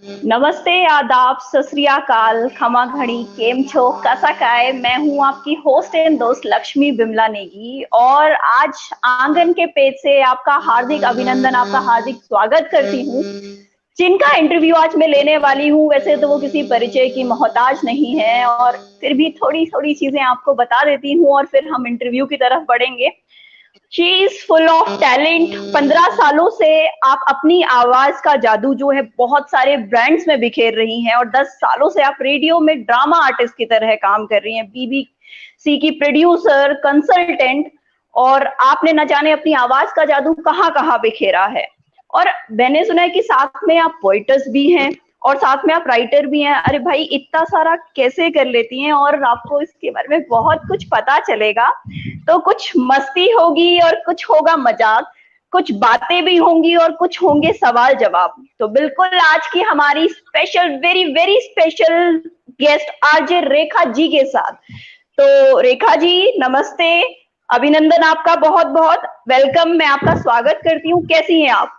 नमस्ते, आदाब, सत श्री अकाल, खमा घड़ी, केम छो, कसा काय। मैं हूँ आपकी होस्ट एंड दोस्त लक्ष्मी बिमला नेगी और आज आंगन के पेज से आपका हार्दिक अभिनंदन, आपका हार्दिक स्वागत करती हूँ। जिनका इंटरव्यू आज मैं लेने वाली हूँ, वैसे तो वो किसी परिचय की मोहताज नहीं है और फिर भी थोड़ी थोड़ी चीजें आपको बता देती हूँ और फिर हम इंटरव्यू की तरफ बढ़ेंगे। She is full of talent. 15 सालों से आप अपनी आवाज का जादू जो है बहुत सारे ब्रांड्स में बिखेर रही हैं और 10 सालों से आप रेडियो में ड्रामा आर्टिस्ट की तरह काम कर रही हैं, बीबीसी की प्रोड्यूसर, कंसल्टेंट। और आपने न जाने अपनी आवाज का जादू कहाँ कहाँ बिखेरा है। और मैंने सुना है कि साथ में आप पोइटस भी हैं और साथ में आप राइटर भी हैं। अरे भाई, इतना सारा कैसे कर लेती हैं? और आपको इसके बारे में बहुत कुछ पता चलेगा। तो कुछ मस्ती होगी और कुछ होगा मजाक, कुछ बातें भी होंगी और कुछ होंगे सवाल जवाब। तो बिल्कुल आज की हमारी special, very very special guest RJ Rekha ji के साथ। तो रेखा जी नमस्ते, अभिनंदन आपका, बहुत बहुत वेलकम। मैं आपका स्वागत करती हूँ। कैसी हैं आप?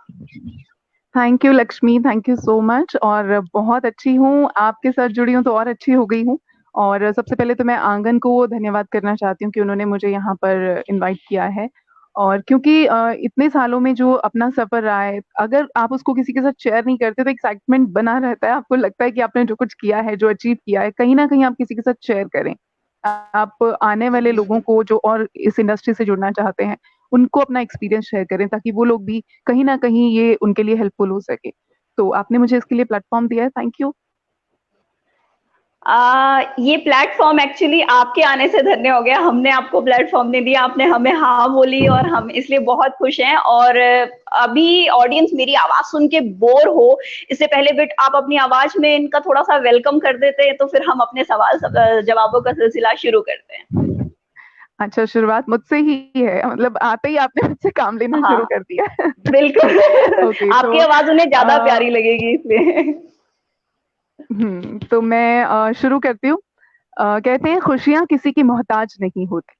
Thank you Lakshmi, thank you so much. और बहुत अच्छी हूँ, आपके साथ जुड़ी हूँ तो और अच्छी हो गई हूँ। और सबसे पहले तो मैं आंगन को धन्यवाद करना चाहती हूँ कि उन्होंने मुझे यहाँ पर इनवाइट किया है। और क्योंकि इतने सालों में जो अपना सफर रहा है, अगर आप उसको किसी के साथ शेयर नहीं करते तो एक्साइटमेंट बना रहता है। आपको लगता है कि आपने जो कुछ किया है, जो अचीव किया है, कहीं ना कहीं आप किसी के साथ शेयर करें। आप आने वाले लोगों को जो और इस इंडस्ट्री से जुड़ना चाहते हैं, उनको अपना एक्सपीरियंस शेयर करें ताकि वो लोग भी कहीं ना कहीं ये उनके लिए हेल्पफुल हो सके। तो आपने मुझे इसके लिए प्लेटफॉर्म दिया है, थैंक यू। ये प्लेटफॉर्म एक्चुअली आपके आने से धन्य हो गया। हमने आपको प्लेटफॉर्म नहीं दिया, आपने हमें हाँ बोली और हम इसलिए बहुत खुश हैं। और अभी ऑडियंस मेरी आवाज सुन के बोर हो इससे पहले बिट आप अपनी आवाज में इनका थोड़ा सा वेलकम कर देते हैं तो फिर हम अपने सवाल जवाबों का सिलसिला शुरू करते हैं। अच्छा, शुरुआत मुझसे ही है, मतलब आते ही आपने मुझसे काम लेना शुरू हाँ, कर दिया। बिल्कुल। ओके आपकी तो आवाज उन्हें ज्यादा प्यारी लगेगी इसलिए। तो मैं शुरू करती हूँ। कहते हैं खुशियां किसी की मोहताज नहीं होती,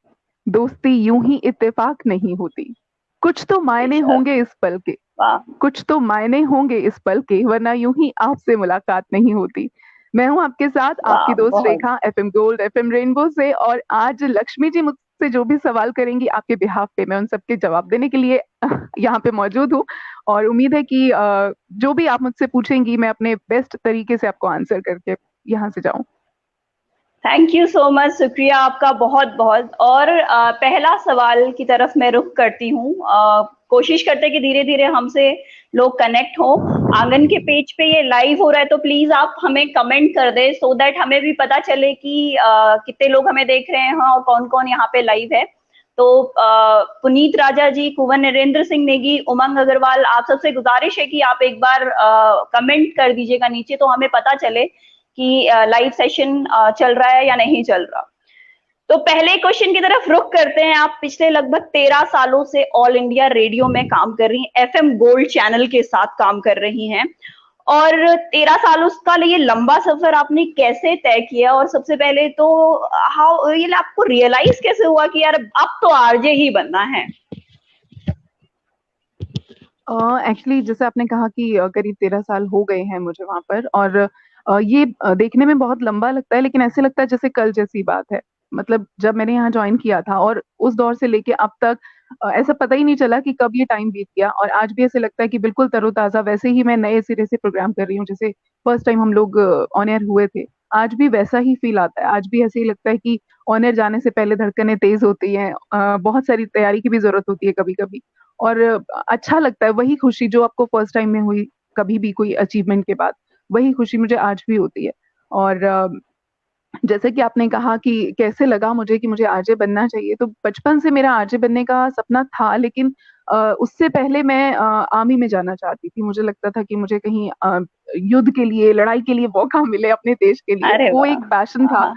दोस्ती यूं ही इत्तेफाक नहीं होती। कुछ तो मायने बेशक। होंगे इस पल के, वाह। कुछ तो मायने होंगे इस पल के, वरना यूं ही आपसे मुलाकात नहीं होती। मैं हूं आपके साथ वाह, आपकी दोस्त बहुत। रेखा, एफएम गोल्ड, एफएम रेनबो से। और आज लक्ष्मी जी मुझसे जो भी सवाल करेंगी आपके बिहाफ पे, मैं उन सबके जवाब देने के लिए यहाँ पे मौजूद हूँ। और उम्मीद है कि जो भी आप मुझसे पूछेंगी मैं अपने बेस्ट तरीके से आपको आंसर करके यहाँ से जाऊं। थैंक यू सो मच, शुक्रिया आपका बहुत बहुत। और पहला सवाल की तरफ मैं रुख करती हूँ। कोशिश करते हैं कि धीरे धीरे हमसे लोग कनेक्ट हो। आंगन के पेज पे ये लाइव हो रहा है तो प्लीज आप हमें कमेंट कर दें सो दैट हमें भी पता चले कि कितने लोग हमें देख रहे हैं और कौन कौन यहाँ पे लाइव है। तो पुनीत राजा जी, कुंवर नरेंद्र सिंह नेगी, उमंग अग्रवाल, आप सबसे गुजारिश है कि आप एक बार कमेंट कर दीजिएगा नीचे तो हमें पता चले कि लाइव सेशन चल रहा है या नहीं चल रहा। तो पहले क्वेश्चन की तरफ रुख करते हैं। आप पिछले लगभग 13 सालों से ऑल इंडिया रेडियो में काम कर रही हैं, एफएम गोल्ड चैनल के साथ काम कर रही हैं। और 13 सालों का ये लंबा सफर आपने कैसे तय किया? और सबसे पहले तो हाउ ये आपको रियलाइज कैसे हुआ कि यार अब तो आरजे ही बनना है? एक्चुअली जैसे आपने कहा कि करीब 13 साल हो गए हैं मुझे वहां पर। और ये देखने में बहुत लंबा लगता है, लेकिन ऐसे लगता है जैसे कल जैसी बात है। मतलब जब मैंने यहाँ ज्वाइन किया था और उस दौर से लेके अब तक ऐसा पता ही नहीं चला कि कब ये टाइम बीत गया। और आज भी ऐसे लगता है कि बिल्कुल तरोताजा, वैसे ही मैं नए सिरे से प्रोग्राम कर रही हूँ जैसे फर्स्ट टाइम हम लोग ऑन एयर हुए थे। आज भी वैसा ही फील आता है, आज भी ऐसे ही लगता है कि ऑन एयर जाने से पहले धड़कनें तेज होती हैं, बहुत सारी तैयारी की भी जरूरत होती है कभी कभी। और अच्छा लगता है, वही खुशी जो आपको फर्स्ट टाइम में हुई कभी भी कोई अचीवमेंट के बाद, वही खुशी मुझे आज भी होती है। और जैसे कि आपने कहा कि कैसे लगा मुझे कि मुझे आरजे बनना चाहिए, तो बचपन से मेरा आरजे बनने का सपना था। लेकिन उससे पहले मैं आर्मी में जाना चाहती थी। मुझे लगता था कि मुझे कहीं युद्ध के लिए, लड़ाई के लिए मौका मिले अपने देश के लिए, अरे वो वाह। एक पैशन हाँ था। हाँ।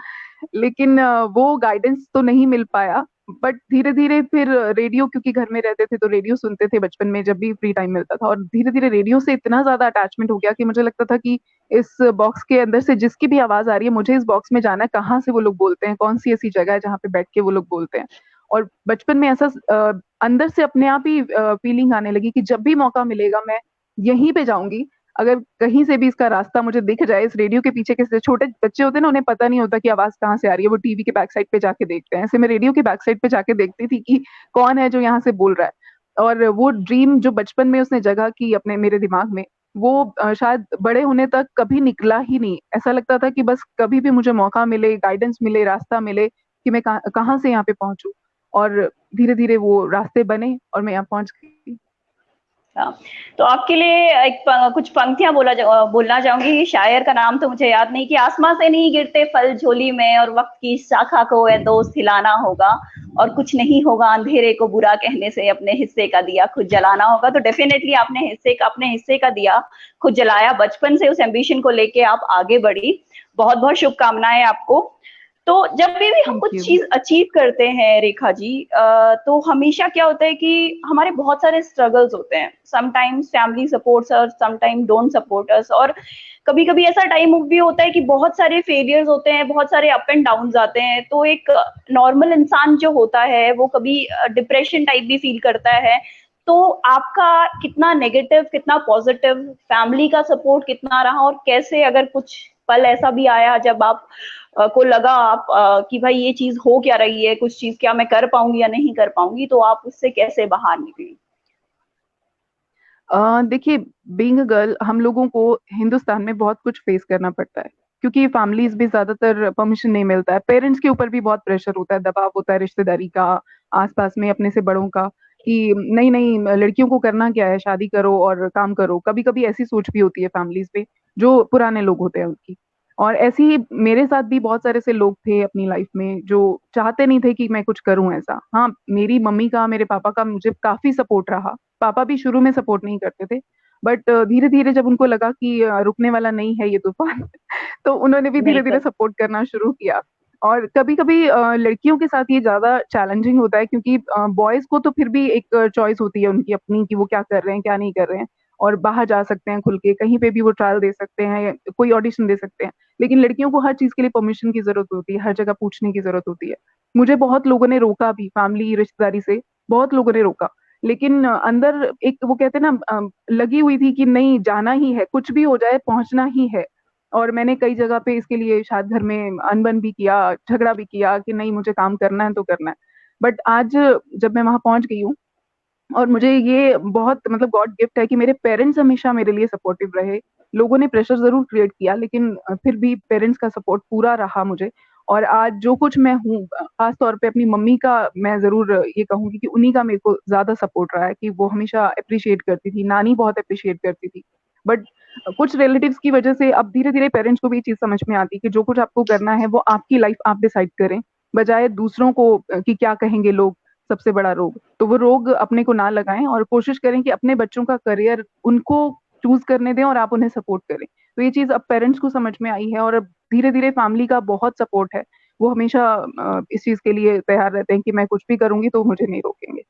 लेकिन वो गाइडेंस तो नहीं मिल पाया। बट धीरे धीरे फिर रेडियो, क्योंकि घर में रहते थे तो रेडियो सुनते थे बचपन में जब भी फ्री टाइम मिलता था, और धीरे धीरे रेडियो से इतना ज्यादा अटैचमेंट हो गया कि मुझे लगता था कि इस बॉक्स के अंदर से जिसकी भी आवाज आ रही है, मुझे इस बॉक्स में जाना है, कहाँ से वो लोग बोलते हैं, कौन सी ऐसी जगह है जहाँ पे बैठ के वो लोग बोलते हैं। और बचपन में ऐसा अंदर से अपने आप ही फीलिंग आने लगी कि जब भी मौका मिलेगा मैं यहीं पे जाऊंगी। अगर कहीं से भी इसका रास्ता मुझे दिख जाए, इस रेडियो के पीछे के छोटे बच्चे होते हैं ना, उन्हें पता नहीं होता कि आवाज कहाँ से आ रही है, वो टीवी के बैक साइड पे जाके देखते हैं, ऐसे मैं रेडियो के बैक साइड पे जाके देखती थी कि कौन है जो यहाँ से बोल रहा है। और वो ड्रीम जो बचपन में उसने जगह की अपने मेरे दिमाग में, वो शायद बड़े होने तक कभी निकला ही नहीं। ऐसा लगता था कि बस कभी भी मुझे मौका मिले, गाइडेंस मिले, रास्ता मिले कि मैं कहाँ से यहाँ पे पहुंचूं। और धीरे धीरे वो रास्ते बने और मैं यहाँ पहुंच गई। हाँ, तो आपके लिए कुछ पंक्तियां बोलना चाहूंगी। शायर का नाम तो मुझे याद नहीं, कि आसमां से नहीं गिरते फल झोली में, और वक्त की शाखा को ए दोस्त हिलाना होगा, और कुछ नहीं होगा अंधेरे को बुरा कहने से, अपने हिस्से का दिया खुद जलाना होगा। तो डेफिनेटली आपने अपने हिस्से का दिया खुद जलाया, बचपन से उस एम्बिशन को लेके आप आगे बढ़ी। बहुत बहुत शुभकामनाएं आपको। तो जब भी हम थैंक कुछ यू। चीज अचीव करते हैं रेखा जी, तो हमेशा क्या होता है कि हमारे बहुत सारे स्ट्रगल्स होते हैं। Sometimes family supports us, sometime don't support us, और कभी कभी ऐसा टाइम भी होता है कि बहुत सारे फेलियर्स होते हैं, बहुत सारे अप एंड डाउन आते हैं। तो एक नॉर्मल इंसान जो होता है वो कभी डिप्रेशन टाइप भी फील करता है। तो आपका कितना नेगेटिव, कितना पॉजिटिव, फैमिली का सपोर्ट कितना रहा, और कैसे, अगर कुछ पल ऐसा भी आया जब आप को लगा कि भाई ये चीज हो क्या रही है, कुछ चीज क्या मैं कर पाऊंगी या नहीं कर पाऊंगी, तो आप उससे कैसे बाहर निकली? देखिए, बीइंग अ गर्ल हम लोगों को हिंदुस्तान में बहुत कुछ फेस करना पड़ता है, क्योंकि फैमिलीज भी ज्यादातर परमिशन नहीं मिलता है, पेरेंट्स के ऊपर भी बहुत प्रेशर होता है, दबाव होता है रिश्तेदारी का, आसपास में अपने से बड़ों का, कि नहीं नहीं लड़कियों को करना क्या है, शादी करो और काम करो। कभी कभी ऐसी सोच भी होती है फैमिलीज पे, जो पुराने लोग होते हैं उनकी। और ऐसे ही मेरे साथ भी बहुत सारे ऐसे लोग थे अपनी लाइफ में जो चाहते नहीं थे कि मैं कुछ करूं ऐसा। हाँ, मेरी मम्मी का, मेरे पापा का मुझे काफी सपोर्ट रहा। पापा भी शुरू में सपोर्ट नहीं करते थे, बट धीरे धीरे जब उनको लगा कि रुकने वाला नहीं है ये तूफान तो उन्होंने भी धीरे धीरे बिल्कुल। सपोर्ट करना शुरू किया। और कभी कभी लड़कियों के साथ ये ज्यादा चैलेंजिंग होता है, क्योंकि बॉयज को तो फिर भी एक चॉइस होती है उनकी अपनी, कि वो क्या कर रहे हैं क्या नहीं कर रहे हैं, और बाहर जा सकते हैं खुल के, कहीं पे भी वो ट्रायल दे सकते हैं या कोई ऑडिशन दे सकते हैं। लेकिन लड़कियों को हर चीज के लिए परमिशन की जरूरत होती है, हर जगह पूछने की जरूरत होती है। मुझे बहुत लोगों ने रोका भी, फैमिली रिश्तेदारी से बहुत लोगों ने रोका, लेकिन अंदर एक वो कहते हैं ना, लगी हुई थी कि नहीं, जाना ही है, कुछ भी हो जाए पहुंचना ही है। और मैंने कई जगह पे इसके लिए शायद घर में अनबन भी किया, झगड़ा भी किया कि नहीं मुझे काम करना है तो करना है। बट आज जब मैं वहां पहुंच गई हूँ, और मुझे ये बहुत मतलब गॉड गिफ्ट है कि मेरे पेरेंट्स हमेशा मेरे लिए सपोर्टिव रहे। लोगों ने प्रेशर जरूर क्रिएट किया, लेकिन फिर भी पेरेंट्स का सपोर्ट पूरा रहा मुझे। और आज जो कुछ मैं हूँ, खास तौर पे अपनी मम्मी का मैं जरूर ये कहूंगी कि उन्हीं का मेरे को ज्यादा सपोर्ट रहा है, कि वो हमेशा अप्रिशिएट करती थी, नानी बहुत अप्रिशिएट करती थी। बट कुछ रिलेटिव्स की वजह से अब धीरे धीरे पेरेंट्स को भी ये चीज समझ में आती है कि जो कुछ आपको करना है वो आपकी लाइफ आप डिसाइड करें, बजाय दूसरों को कि क्या कहेंगे लोग, सबसे बड़ा रोग। तो वो रोग अपने को ना लगाएं, और कोशिश करें कि अपने बच्चों का करियर उनको चूज करने दें और आप उन्हें सपोर्ट करें। तो ये चीज अब पेरेंट्स को समझ में आई है, और अब धीरे धीरे फैमिली का बहुत सपोर्ट है। वो हमेशा इस चीज के लिए तैयार रहते हैं कि मैं कुछ भी करूंगी तो मुझे नहीं रोकेंगे।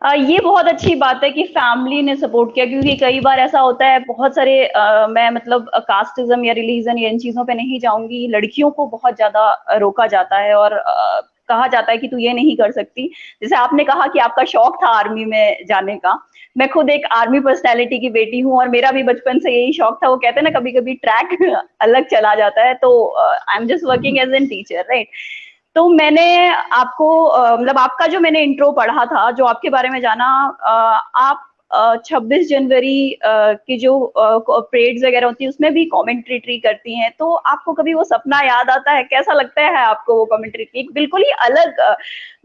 ये बहुत अच्छी बात है कि फैमिली ने सपोर्ट किया, क्योंकि कई बार ऐसा होता है बहुत सारे, मैं मतलब कास्टिज्म या रिलीजन या इन चीजों पे नहीं जाऊंगी, लड़कियों को बहुत ज्यादा रोका जाता है, और कहा जाता है कि तू ये नहीं कर सकती। जैसे आपने कहा कि आपका शौक था आर्मी में जाने का, मैं खुद एक आर्मी पर्सनैलिटी की बेटी हूँ, और मेरा भी बचपन से यही शौक था। वो कहते हैं ना, कभी कभी ट्रैक अलग चला जाता है। तो I am just working as an teacher, right? तो मैंने आपको मतलब आपका जो मैंने इंट्रो पढ़ा था, जो आपके बारे में जाना, आप 26 जनवरी की जो परेड्स वगैरह होती है उसमें भी कमेंट्री करती हैं। तो आपको कभी वो सपना याद आता है? कैसा लगता है आपको वो कमेंट्री? एक बिल्कुल ही अलग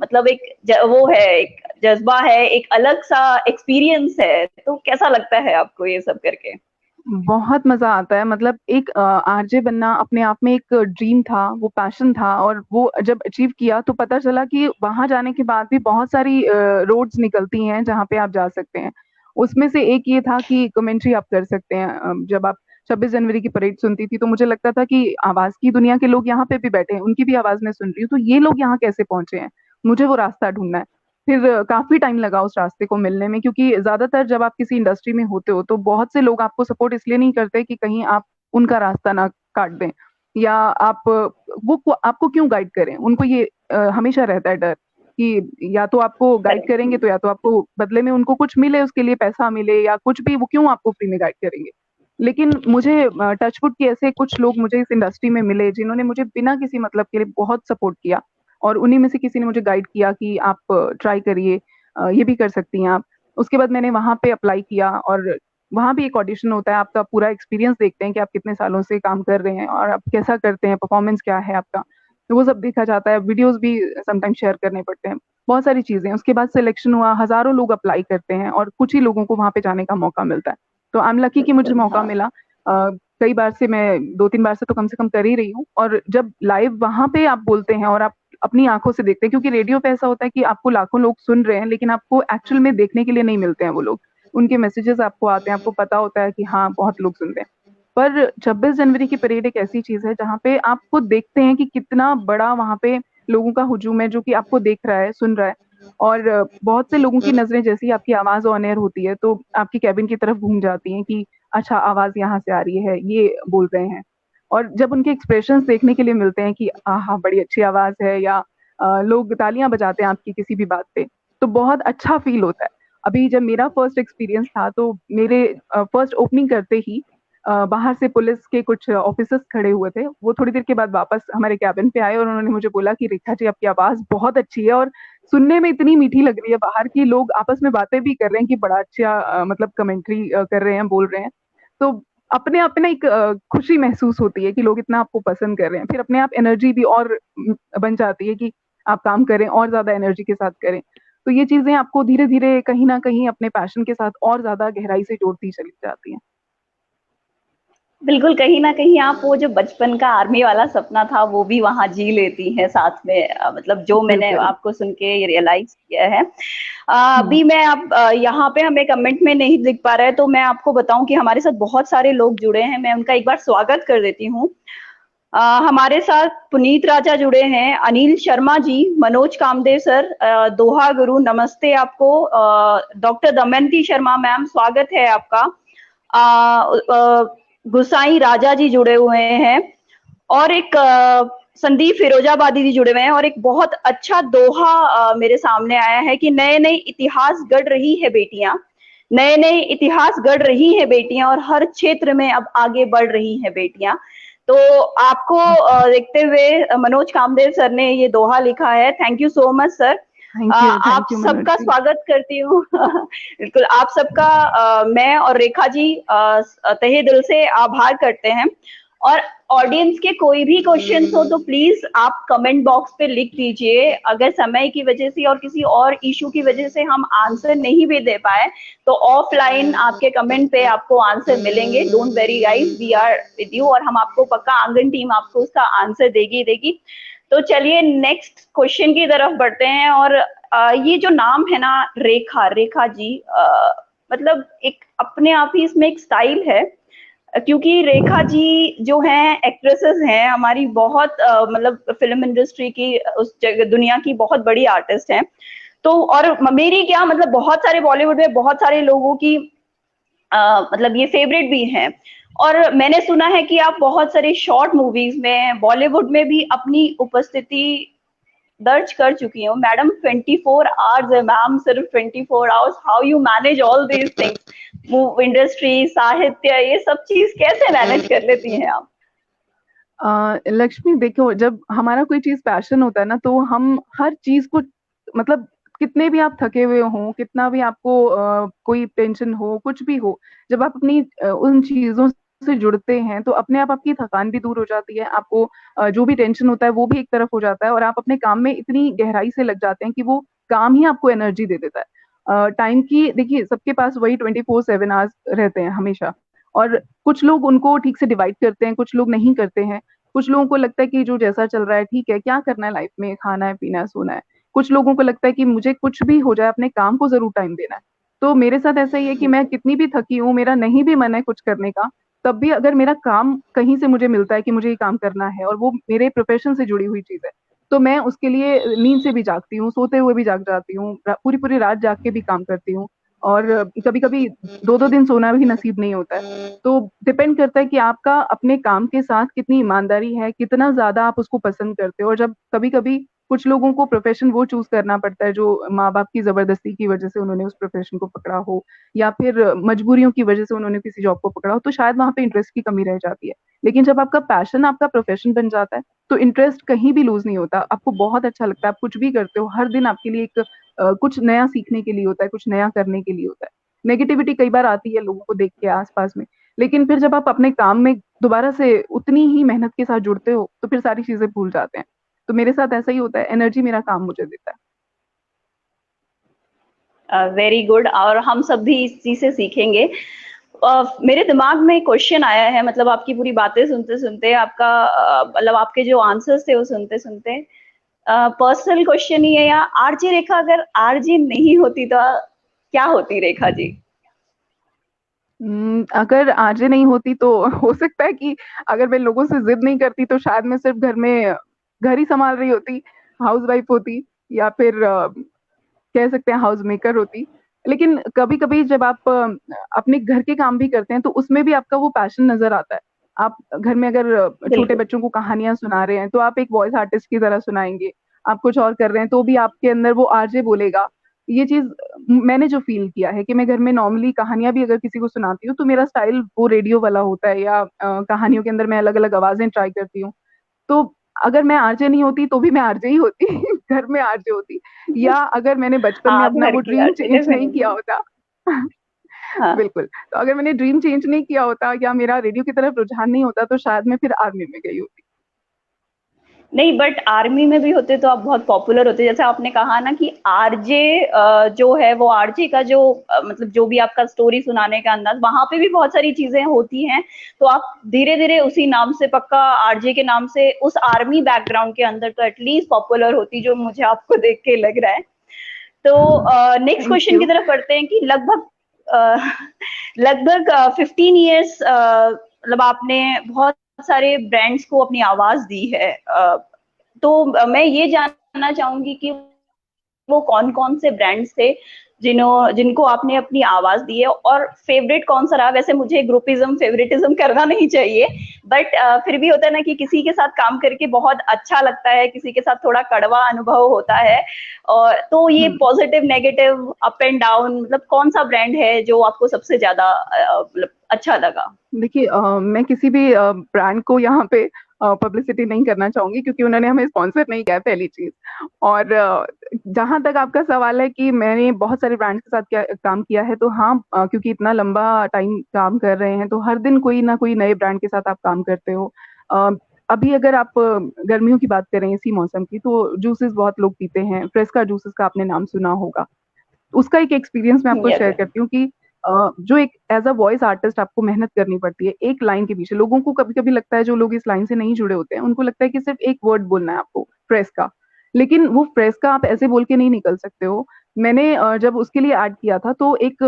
मतलब एक वो है, एक जज्बा है, एक अलग सा एक्सपीरियंस है। तो कैसा लगता है आपको ये सब करके? बहुत मजा आता है। मतलब एक आरजे बनना अपने आप में एक ड्रीम था, वो पैशन था, और वो जब अचीव किया तो पता चला कि वहां जाने के बाद भी बहुत सारी रोड्स निकलती हैं जहाँ पे आप जा सकते हैं। उसमें से एक ये था कि कमेंट्री आप कर सकते हैं। जब आप 26 जनवरी की परेड सुनती थी तो मुझे लगता था कि आवाज की दुनिया के लोग यहाँ पे भी बैठे हैं, उनकी भी आवाज मैं सुन रही हूँ, तो ये लोग यहाँ कैसे पहुंचे हैं, मुझे वो रास्ता ढूंढना है। फिर काफी टाइम लगा उस रास्ते को मिलने में, क्योंकि ज्यादातर जब आप किसी इंडस्ट्री में होते हो तो बहुत से लोग आपको सपोर्ट इसलिए नहीं करते कि कहीं आप उनका रास्ता ना काट दें, या आप वो आपको क्यों गाइड करें, उनको ये हमेशा रहता है डर। कि या तो आपको गाइड करेंगे तो या तो आपको बदले में उनको कुछ मिले, उसके लिए पैसा मिले या कुछ भी, वो क्यों आपको फ्री में गाइड करेंगे। लेकिन मुझे टचवुड के ऐसे कुछ लोग मुझे इस इंडस्ट्री में मिले जिन्होंने मुझे बिना किसी मतलब के लिए बहुत सपोर्ट किया, और उन्हीं में से किसी ने मुझे गाइड किया कि आप ट्राई करिए, ये भी कर सकती हैं आप। उसके बाद मैंने वहां पे अप्लाई किया, और वहां भी एक ऑडिशन होता है, आपका पूरा एक्सपीरियंस देखते हैं कि आप कितने सालों से काम कर रहे हैं और आप कैसा करते हैं, परफॉर्मेंस क्या है आपका, तो वो सब देखा जाता है। वीडियोस भी समटाइम शेयर करने पड़ते हैं, बहुत सारी चीजें। उसके बाद सिलेक्शन हुआ, हजारों लोग अप्लाई करते हैं और कुछ ही लोगों को वहां पे जाने का मौका मिलता है। तो आई एम लकी कि मुझे बिल्कुल, मौका हाँ। मिला। कई बार से, मैं 2-3 बार से तो कम से कम कर ही रही हूँ, और जब लाइव वहां पे आप बोलते हैं और आप अपनी आंखों से देखते हैं, क्योंकि रेडियो पे ऐसा होता है कि आपको लाखों लोग सुन रहे हैं लेकिन आपको एक्चुअल में देखने के लिए नहीं मिलते हैं वो लोग, उनके मैसेजेस आपको आते हैं, आपको पता होता है कि हाँ बहुत लोग सुन रहे हैं। पर 26 जनवरी की परेड एक ऐसी चीज है जहाँ पे आप खुद देखते हैं कि कितना बड़ा वहां पे लोगों का हुजूम है जो कि आपको देख रहा है, सुन रहा है। और बहुत से लोगों की नजरें जैसी आपकी आवाज ऑन एयर होती है तो आपकी कैबिन की तरफ घूम जाती हैं कि अच्छा आवाज यहाँ से आ रही है, ये बोल रहे हैं। और जब उनके एक्सप्रेशंस देखने के लिए मिलते हैं कि हाँ बड़ी अच्छी आवाज है, या लोग तालियां बजाते हैं आपकी किसी भी बात पे, तो बहुत अच्छा फील होता है। अभी जब मेरा फर्स्ट एक्सपीरियंस था तो मेरे फर्स्ट ओपनिंग करते ही बाहर से पुलिस के कुछ ऑफिसर्स खड़े हुए थे, वो थोड़ी देर के बाद वापस हमारे कैबिन पे आए और उन्होंने मुझे बोला कि रेखा जी आपकी आवाज बहुत अच्छी है और सुनने में इतनी मीठी लग रही है, बाहर की लोग आपस में बातें भी कर रहे हैं कि बड़ा अच्छा मतलब कमेंट्री कर रहे हैं, बोल रहे हैं। तो अपने आप में ना एक खुशी महसूस होती है कि लोग इतना आपको पसंद कर रहे हैं, फिर अपने आप एनर्जी भी और बन जाती है कि आप काम करें और ज्यादा एनर्जी के साथ करें। तो ये चीजें आपको धीरे धीरे कहीं ना कहीं अपने पैशन के साथ और ज्यादा गहराई से जोड़ती चली जाती हैं। बिल्कुल, कहीं न कहीं आप वो जो बचपन का आर्मी वाला सपना था, वो भी वहाँ जी लेती हैं साथ में, मतलब जो मैंने बिल्कुल। आपको सुन के रियलाइज़ किया है। हम्म। अभी मैं अब यहाँ पे हमें कमेंट में नहीं दिख पा रहा है, तो मैं आपको बताऊँ कि हमारे साथ बहुत सारे लोग जुड़े हैं, मैं उनका एक बार स्वागत कर देती हूँ। हमारे साथ पुनीत राजा जुड़े हैं, अनिल शर्मा जी, मनोज कामदेव सर, दोहा गुरु नमस्ते आपको, डॉक्टर दमयंती शर्मा मैम स्वागत है आपका। गुसाई राजा जी जुड़े हुए हैं, और एक संदीप फिरोजाबादी जी जुड़े हुए हैं, और एक बहुत अच्छा दोहा मेरे सामने आया है कि नए नए इतिहास गढ़ रही है बेटियां, नए नए इतिहास गढ़ रही है बेटियां, और हर क्षेत्र में अब आगे बढ़ रही हैं बेटियां। तो आपको देखते हुए मनोज कामदेव सर ने ये दोहा लिखा है। Thank you so much sir. आप थैंक यू मनोज सबका जी। स्वागत करती हूँ। बिल्कुल, आप सबका मैं और रेखा जी तहे दिल से आभार करते हैं। और ऑडियंस के कोई भी क्वेश्चन हो तो प्लीज आप कमेंट बॉक्स पे लिख दीजिए। अगर समय की वजह से और किसी और इशू की वजह से हम आंसर नहीं भी दे पाए तो ऑफलाइन आपके कमेंट पे आपको आंसर मिलेंगे। Don't very guys, we are with you, और हम आपको पक्का, आंगन टीम आपको उसका आंसर देगी देगी। तो चलिए नेक्स्ट क्वेश्चन की तरफ बढ़ते हैं। और ये जो नाम है ना, रेखा, रेखा जी, मतलब एक अपने आप ही इसमें एक स्टाइल है, क्योंकि रेखा जी जो हैं एक्ट्रेसेस हैं हमारी, बहुत मतलब फिल्म इंडस्ट्री की उस जगह दुनिया की बहुत बड़ी आर्टिस्ट हैं। तो और मेरी क्या मतलब बहुत सारे बॉलीवुड में बहुत सारे लोगों की मतलब ये फेवरेट भी हैं। और मैंने सुना है कि आप बहुत सारे शॉर्ट मूवीज में बॉलीवुड में भी अपनी उपस्थिति दर्ज कर चुकी हूँ। मैडम 24 आवर्स है मैम, सिर्फ 24 hours, how you manage all these things, industry, साहित्य, ये सब चीज कैसे मैनेज कर लेती हैं आप? लक्ष्मी देखो, जब हमारा कोई चीज पैशन होता है ना तो हम हर चीज को, मतलब कितने भी आप थके हुए हो, कितना भी आपको कोई टेंशन हो, कुछ भी हो, जब आप अपनी उन चीजों से जुड़ते हैं तो अपने आप आपकी थकान भी दूर हो जाती है, आपको जो भी टेंशन होता है वो भी एक तरफ हो जाता है, और आप अपने काम में इतनी गहराई से लग जाते हैं कि वो काम ही आपको एनर्जी दे देता है। टाइम की देखिए, सबके पास वही 24/7 आवर्स रहते हैं हमेशा, और कुछ लोग उनको ठीक से डिवाइड करते हैं, कुछ लोग नहीं करते हैं। कुछ लोगों को लगता है कि जो जैसा चल रहा है ठीक है, क्या करना है लाइफ में, खाना है, पीना है, सोना है। कुछ लोगों को लगता है कि मुझे कुछ भी हो जाए अपने काम को जरूर टाइम देना है। तो मेरे साथ ऐसा ही है कि मैं कितनी भी थकी हूँ, मेरा नहीं भी मन है कुछ करने का, तब भी अगर मेरा काम कहीं से मुझे मिलता है कि मुझे ये काम करना है और वो मेरे प्रोफेशन से जुड़ी हुई चीज है, तो मैं उसके लिए नींद से भी जागती हूँ, सोते हुए भी जाग जाती हूँ, पूरी पूरी रात जाग के भी काम करती हूँ। और कभी कभी 2-2 दिन सोना भी नसीब नहीं होता है। तो डिपेंड करता है कि आपका अपने काम के साथ कितनी ईमानदारी है, कितना ज्यादा आप उसको पसंद करते हो। और जब कभी कभी कुछ लोगों को प्रोफेशन वो चूज करना पड़ता है जो माँ बाप की जबरदस्ती की वजह से उन्होंने उस प्रोफेशन को पकड़ा हो, या फिर मजबूरियों की वजह से उन्होंने किसी जॉब को पकड़ा हो, तो शायद वहां पे इंटरेस्ट की कमी रह जाती है। लेकिन जब आपका पैशन आपका प्रोफेशन बन जाता है, तो इंटरेस्ट कहीं भी लूज नहीं होता, आपको बहुत अच्छा लगता है, आप कुछ भी करते हो, हर दिन आपके लिए एक कुछ नया सीखने के लिए होता है, कुछ नया करने के लिए होता है। नेगेटिविटी कई बार आती है लोगों को देख के आसपास में, लेकिन फिर जब आप अपने काम में दोबारा से उतनी ही मेहनत के साथ जुड़ते हो, तो फिर सारी चीजें भूल जाते हैं। तो मेरे साथ ऐसा ही होता है, एनर्जी मेरा काम मुझे देता है। वेरी गुड, और हम सब भी इस चीज से सीखेंगे। मेरे दिमाग में क्वेश्चन आया है, मतलब आपकी पूरी बातें सुनते सुनते, आपका मतलब आपके जो आंसर्स थे वो सुनते सुनते, पर्सनल क्वेश्चन ही है, या आरजे रेखा अगर आरजे नहीं होती तो क्या होती रेखा जी? अगर आरजे नहीं होती तो हो सकता है कि अगर मैं लोगों से जिद नहीं करती तो शायद मैं सिर्फ घर ही संभाल रही होती, हाउस वाइफ होती, या फिर कह सकते हैं हाउस मेकर होती। लेकिन कभी कभी जब आप अपने घर के काम भी करते हैं तो उसमें भी आपका वो पैशन नजर आता है। आप घर में अगर छोटे बिल्कुल। बच्चों को कहानियां सुना रहे हैं तो आप एक वॉइस आर्टिस्ट की तरह सुनाएंगे। आप कुछ और कर रहे हैं तो भी आपके अंदर वो आरजे बोलेगा। ये चीज मैंने जो फील किया है कि मैं घर में नॉर्मली कहानियां भी अगर किसी को सुनाती हूँ तो मेरा स्टाइल वो रेडियो वाला होता है, या कहानियों के अंदर मैं अलग अलग आवाजें ट्राई करती हूँ। तो अगर मैं आरजे नहीं होती तो भी मैं आरजे ही होती घर में आरजे होती। या अगर मैंने बचपन में हाँ, अपना घर वो की ड्रीम आरजे चेंज नहीं किया डेफिनेटली। होता हाँ। बिल्कुल, तो अगर मैंने ड्रीम चेंज नहीं किया होता या मेरा रेडियो की तरफ रुझान नहीं होता तो शायद मैं फिर आर्मी में गई होती। नहीं, बट आर्मी में भी होते तो आप बहुत पॉपुलर होते। जैसे आपने कहा ना कि आरजे जो है वो आरजे का जो मतलब जो भी आपका स्टोरी सुनाने का अंदाज, वहां पे भी बहुत सारी चीजें होती हैं। तो आप धीरे धीरे उसी नाम से, पक्का आरजे के नाम से, उस आर्मी बैकग्राउंड के अंदर तो एटलीस्ट पॉपुलर होती, जो मुझे आपको देख के लग रहा है। तो नेक्स्ट थैंक क्वेश्चन की यू। तरफ बढ़ते हैं कि लगभग अ, लगभग 15 ईयर्स, मतलब आपने बहुत सारे ब्रांड्स को अपनी आवाज दी है। तो मैं ये जानना चाहूंगी कि वो कौन कौन से ब्रांड्स थे जिनको आपने अपनी आवाज दी है, और फेवरेट कौन सा रहा? वैसे मुझे ग्रुपिज्म फेवरेटिज्म करना नहीं चाहिए, बट फिर भी होता है ना कि किसी के साथ काम करके बहुत अच्छा लगता है, किसी के साथ थोड़ा कड़वा अनुभव होता है। और तो ये hmm positive negative up and down, मतलब कौन सा ब्रांड है जो आपको सबसे ज्यादा मतलब अच्छा लगा? देखिए, मैं किसी भी ब्रांड को यहाँ पे पब्लिसिटी नहीं करना चाहूंगी क्योंकि उन्होंने हमें स्पॉन्सर नहीं किया, पहली चीज। और जहां तक आपका सवाल है कि मैंने बहुत सारे ब्रांड्स के साथ काम किया है, तो हाँ, क्योंकि इतना लंबा टाइम काम कर रहे हैं तो हर दिन कोई ना कोई नए ब्रांड के साथ आप काम करते हो। अ, अभी अगर आप गर्मियों की बात करें, इसी मौसम की, तो जूसेस बहुत लोग पीते हैं। फ्रेस्का जूसेस का आपने नाम सुना होगा। उसका एक एक्सपीरियंस मैं आपको यस। शेयर करती हूँ कि जो एक एज अ वॉइस आर्टिस्ट आपको मेहनत करनी पड़ती है एक लाइन के पीछे। लोगों को कभी कभी लगता है, जो लोग इस लाइन से नहीं जुड़े होते हैं, उनको लगता है कि सिर्फ एक वर्ड बोलना है आपको, फ्रेस का। लेकिन वो फ्रेस का आप ऐसे बोल के नहीं निकल सकते हो। मैंने जब उसके लिए ऐड किया था तो एक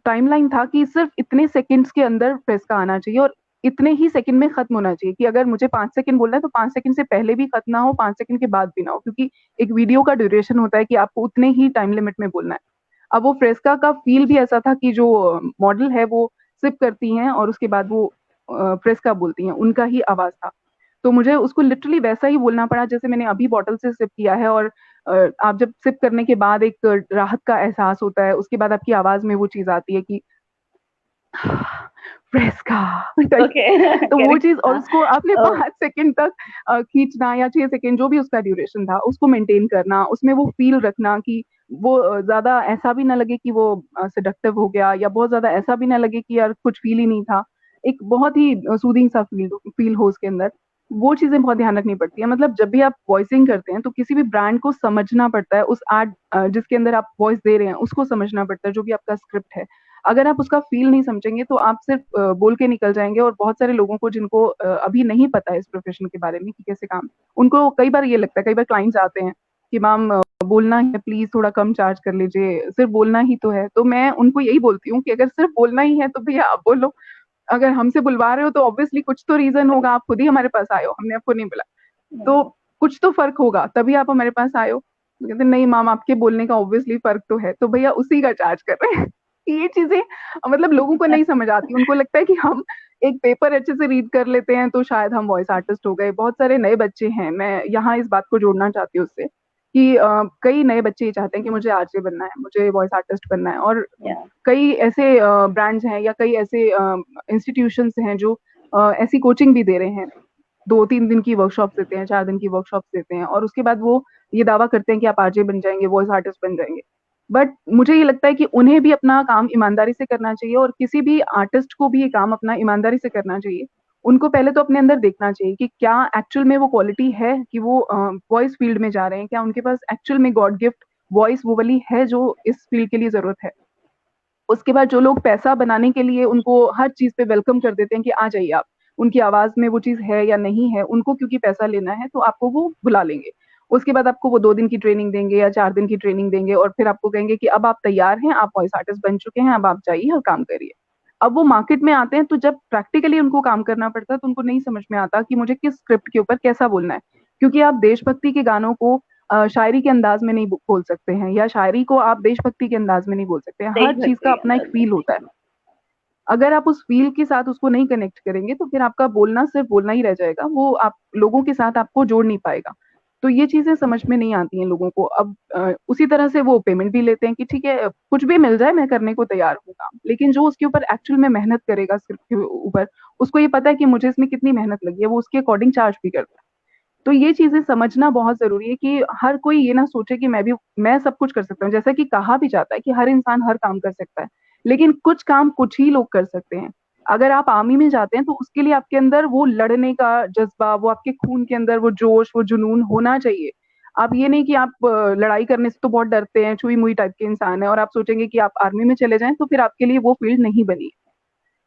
टाइमलाइन था कि सिर्फ इतने सेकंड्स के अंदर फ्रेस का आना चाहिए, और इतने ही सेकंड में खत्म होना चाहिए। कि अगर मुझे 5 सेकंड बोलना है तो 5 सेकंड से पहले भी खत्म ना हो, 5 सेकंड के बाद भी ना हो, क्योंकि एक वीडियो का ड्यूरेशन होता है कि आपको उतने ही टाइम लिमिट में बोलना है। अब वो फ्रेस्का का फील भी ऐसा था कि जो मॉडल है वो सिप करती हैं और उसके बाद वो फ्रेस्का बोलती हैं, उनका ही आवाज था। तो मुझे उसको लिटरली वैसा ही बोलना पड़ा जैसे मैंने अभी बॉटल से सिप किया है। और आप जब सिप करने के बाद एक राहत का एहसास होता है, उसके बाद आपकी आवाज में वो चीज आती है कि फ्रेस्का टाइप। ओके। तो वो करेक्ट। चीज, और हाँ। उसको आपने 5 सेकंड तक खींचना, या 6 सेकंड, जो भी उसका ड्यूरेशन था, उसको मेंटेन करना, उसमें वो फील रखना कि वो ज्यादा ऐसा भी ना लगे कि वो सेडक्टिव हो गया, या बहुत ज्यादा ऐसा भी ना लगे कि यार कुछ फील ही नहीं था। एक बहुत ही सूदिंग सा फील फील हो उसके अंदर। वो चीजें बहुत ध्यान रखनी पड़ती है। मतलब जब भी आप वॉइसिंग करते हैं तो किसी भी ब्रांड को समझना पड़ता है, उस आर्ट जिसके अंदर आप वॉइस दे रहे हैं उसको समझना पड़ता है, जो भी आपका स्क्रिप्ट है। अगर आप उसका फील नहीं समझेंगे तो आप सिर्फ बोल के निकल जाएंगे। और बहुत सारे लोगों को जिनको अभी नहीं पता है इस प्रोफेशन के बारे में कि कैसे काम, उनको कई बार ये लगता है, कई बार क्लाइंट्स आते हैं कि मैम बोलना है, प्लीज थोड़ा कम चार्ज कर लीजिए, सिर्फ बोलना ही तो है। तो मैं उनको यही बोलती हूँ कि अगर सिर्फ बोलना ही है तो भैया आप बोलो। अगर हमसे बुलवा रहे हो तो ऑब्वियसली कुछ तो रीजन होगा, आप खुद ही हमारे पास आए हो, हमने आपको नहीं बुला। तो कुछ तो फर्क होगा, तभी आप हमारे पास आए हो। तो कहते नहीं मैम, आपके बोलने का ऑब्वियसली फर्क तो है, तो भैया उसी का चार्ज कर रहे हैं। ये चीजें मतलब लोगों को नहीं समझ आती, उनको लगता है कि हम एक पेपर अच्छे से रीड कर लेते हैं तो शायद हम वॉइस आर्टिस्ट हो गए। बहुत सारे नए बच्चे हैं, मैं यहाँ इस बात को जोड़ना चाहती हूँ उससे कि कई नए बच्चे ये चाहते हैं कि मुझे आरजे बनना है, मुझे वॉइस आर्टिस्ट बनना है। और या कई ऐसे ब्रांड्स हैं या कई ऐसे इंस्टीट्यूशंस हैं जो ऐसी कोचिंग भी दे रहे हैं, 2-3 दिन की वर्कशॉप देते हैं, 4 दिन की वर्कशॉप देते हैं, और उसके बाद वो ये दावा करते हैं कि आप आरजे बन जाएंगे, वॉइस आर्टिस्ट बन जाएंगे। बट मुझे ये लगता है कि उन्हें भी अपना काम ईमानदारी से करना चाहिए, और किसी भी आर्टिस्ट को भी ये काम अपना ईमानदारी से करना चाहिए। उनको पहले तो अपने अंदर देखना चाहिए कि क्या एक्चुअल में वो क्वालिटी है कि वो वॉइस फील्ड में जा रहे हैं, क्या उनके पास एक्चुअल में गॉड गिफ्ट वॉइस वो वाली है जो इस फील्ड के लिए जरूरत है। उसके बाद जो लोग पैसा बनाने के लिए उनको हर चीज पे वेलकम कर देते हैं कि आ जाइए आप, उनकी आवाज में वो चीज है या नहीं है, उनको क्योंकि पैसा लेना है तो आपको वो बुला लेंगे। उसके बाद आपको वो 2 दिन की ट्रेनिंग देंगे या 4 दिन की ट्रेनिंग देंगे, और फिर आपको कहेंगे कि अब आप तैयार हैं, आप वॉइस आर्टिस्ट बन चुके हैं, अब आप जाइए और काम करिए। अब वो मार्केट में आते हैं तो जब प्रैक्टिकली उनको काम करना पड़ता है तो उनको नहीं समझ में आता कि मुझे किस स्क्रिप्ट के ऊपर कैसा बोलना है। क्योंकि आप देशभक्ति के गानों को शायरी के अंदाज में नहीं बोल सकते हैं, या शायरी को आप देशभक्ति के अंदाज में नहीं बोल सकते हैं। हर चीज का देशभक्ति के अपना एक अंदर में। फील होता है। अगर आप उस फील के साथ उसको नहीं कनेक्ट करेंगे तो फिर आपका बोलना सिर्फ बोलना ही रह जाएगा, वो आप लोगों के साथ आपको जोड़ नहीं पाएगा। तो ये चीजें समझ में नहीं आती हैं लोगों को। अब उसी तरह से वो पेमेंट भी लेते हैं कि ठीक है कुछ भी मिल जाए मैं करने को तैयार हूँ काम, लेकिन जो उसके ऊपर एक्चुअल में मेहनत करेगा स्क्रिप्ट के ऊपर, उसको ये पता है कि मुझे इसमें कितनी मेहनत लगी है, वो उसके अकॉर्डिंग चार्ज भी करता है। तो ये चीजें समझना बहुत जरूरी है कि हर कोई ये ना सोचे कि मैं सब कुछ कर सकता हूँ। जैसा कि कहा भी जाता है कि हर इंसान हर काम कर सकता है, लेकिन कुछ काम कुछ ही लोग कर सकते हैं। अगर आप आर्मी में जाते हैं तो उसके लिए आपके अंदर वो लड़ने का जज्बा, वो आपके खून के अंदर वो जोश, वो जुनून होना चाहिए। आप ये नहीं कि आप लड़ाई करने से तो बहुत डरते हैं, छुई मुई टाइप के इंसान है, और आप सोचेंगे कि आप आर्मी में चले जाएं तो फिर आपके लिए वो फील्ड नहीं बनी।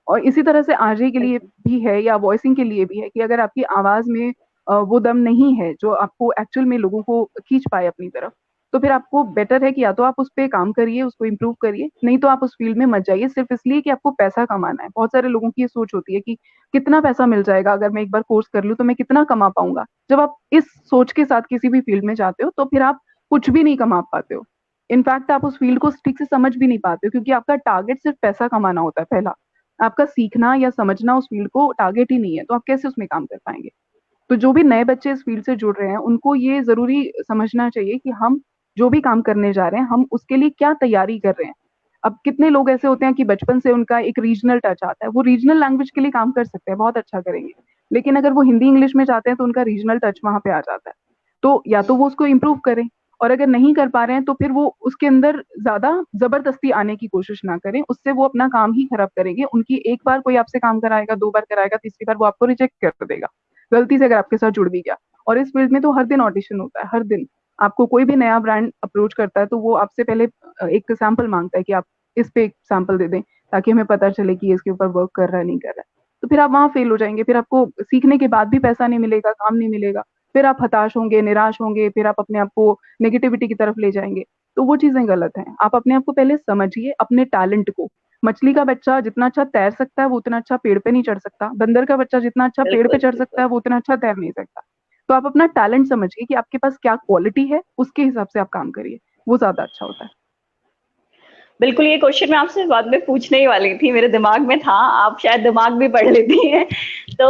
और इसी तरह से आरजे के लिए भी है या वॉइसिंग के लिए भी है कि अगर आपकी आवाज में वो दम नहीं है जो आपको एक्चुअल में लोगों को खींच पाए अपनी तरफ, तो फिर आपको बेटर है कि या तो आप उस पर काम करिए, उसको इम्प्रूव करिए, नहीं तो आप उस फील्ड में मत जाइए सिर्फ इसलिए कि आपको पैसा कमाना है। बहुत सारे लोगों की ये सोच होती है कि कितना पैसा मिल जाएगा, अगर मैं एक बार कोर्स कर लूँ तो मैं कितना कमा पाऊंगा। जब आप इस सोच के साथ किसी भी फील्ड में जाते हो तो फिर आप कुछ भी नहीं कमा पाते हो। इनफैक्ट आप उस फील्ड को ठीक से समझ भी नहीं पाते हो, क्योंकि आपका टारगेट सिर्फ पैसा कमाना होता है पहला। आपका सीखना या समझना उस फील्ड को टारगेट ही नहीं है, तो आप कैसे उसमें काम कर पाएंगे। तो जो भी नए बच्चे इस फील्ड से जुड़ रहे हैं उनको ये जरूरी समझना चाहिए कि हम जो भी काम करने जा रहे हैं हम उसके लिए क्या तैयारी कर रहे हैं। अब कितने लोग ऐसे होते हैं कि बचपन से उनका एक रीजनल टच आता है, वो रीजनल लैंग्वेज के लिए काम कर सकते हैं, बहुत अच्छा करेंगे, लेकिन अगर वो हिंदी इंग्लिश में जाते हैं तो उनका रीजनल टच वहां पे आ जाता है। तो या तो वो उसको इम्प्रूव करें, और अगर नहीं कर पा रहे हैं तो फिर वो उसके अंदर ज्यादा जबरदस्ती आने की कोशिश ना करें, उससे वो अपना काम ही खराब करेंगे। उनकी एक बार कोई आपसे काम कराएगा, 2 बार कराएगा, तीसरी बार वो आपको रिजेक्ट कर देगा, गलती से अगर आपके साथ जुड़ भी गया। और इस फील्ड में तो हर दिन ऑडिशन होता है, हर दिन आपको कोई भी नया ब्रांड अप्रोच करता है तो वो आपसे पहले एक सैंपल मांगता है कि आप इस पे एक सैंपल दे दें, ताकि हमें पता चले कि इसके ऊपर वर्क कर रहा है नहीं कर रहा है। तो फिर आप वहां फेल हो जाएंगे, फिर आपको सीखने के बाद भी पैसा नहीं मिलेगा, काम नहीं मिलेगा, फिर आप हताश होंगे, निराश होंगे, फिर आप अपने आप को नेगेटिविटी की तरफ ले जाएंगे। तो वो चीजें गलत हैं। आप अपने आप को पहले समझिए, अपने टैलेंट को। मछली का बच्चा जितना अच्छा तैर सकता है वो उतना अच्छा पेड़ पे नहीं चढ़ सकता, बंदर का बच्चा जितना अच्छा पेड़ पे बिल्कुल चढ़ सकता बिल्कुल। है वो उतना अच्छा तैर नहीं सकता। तो आप अपना टैलेंट समझिए कि आपके पास क्या क्वालिटी है, उसके हिसाब से आप काम करिए, वो ज्यादा अच्छा होता है। बिल्कुल, ये क्वेश्चन मैं आपसे बाद में पूछने ही वाली थी, मेरे दिमाग में था, आप शायद दिमाग भी पढ़ लेती हैं। तो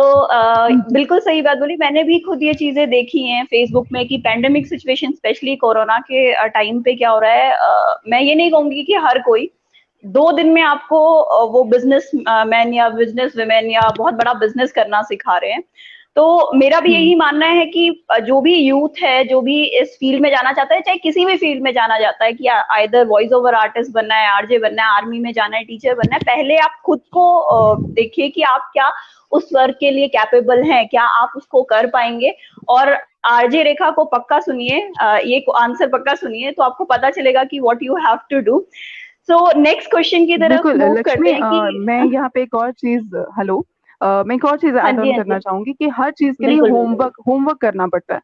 बिल्कुल सही बात बोली, मैंने भी खुद ये चीज़ें देखी हैं फेसबुक में कि पैंडेमिक सिचुएशन स्पेशली कोरोना के टाइम पे क्या हो रहा है। मैं ये नहीं कहूँगी कि हर कोई 2 दिन में आपको वो बिज़नेस मैन या बिज़नेस वुमेन या बहुत बड़ा बिज़नेस करना सिखा रहे हैं। तो मेरा भी हम्म। यही मानना है कि जो भी यूथ है, जो भी इस फील्ड में जाना चाहता है, चाहे किसी भी फील्ड में जाना चाहता है कि आइदर वॉइस ओवर आर्टिस्ट बनना है, आरजे बनना है, आर्मी में जाना है, टीचर बनना है, पहले आप खुद को देखिए कि आप क्या उस वर्क के लिए कैपेबल हैं, क्या आप उसको कर पाएंगे। और आरजे रेखा को पक्का सुनिए, ये आंसर पक्का सुनिए तो आपको पता चलेगा कि what you have to do. So next question की तरफ बिल्कुल मूव लक्ष्मी, करते हैं कि मैं यहाँ पे एक और चीज, हेलो, मैं एक और चीज हाँ ऐड जी, ऑन हाँ जी, करना चाहूंगी कि हर चीज के लिए बिल्कुल बिल्कुल। होमवर्क होमवर्क करना पड़ता है।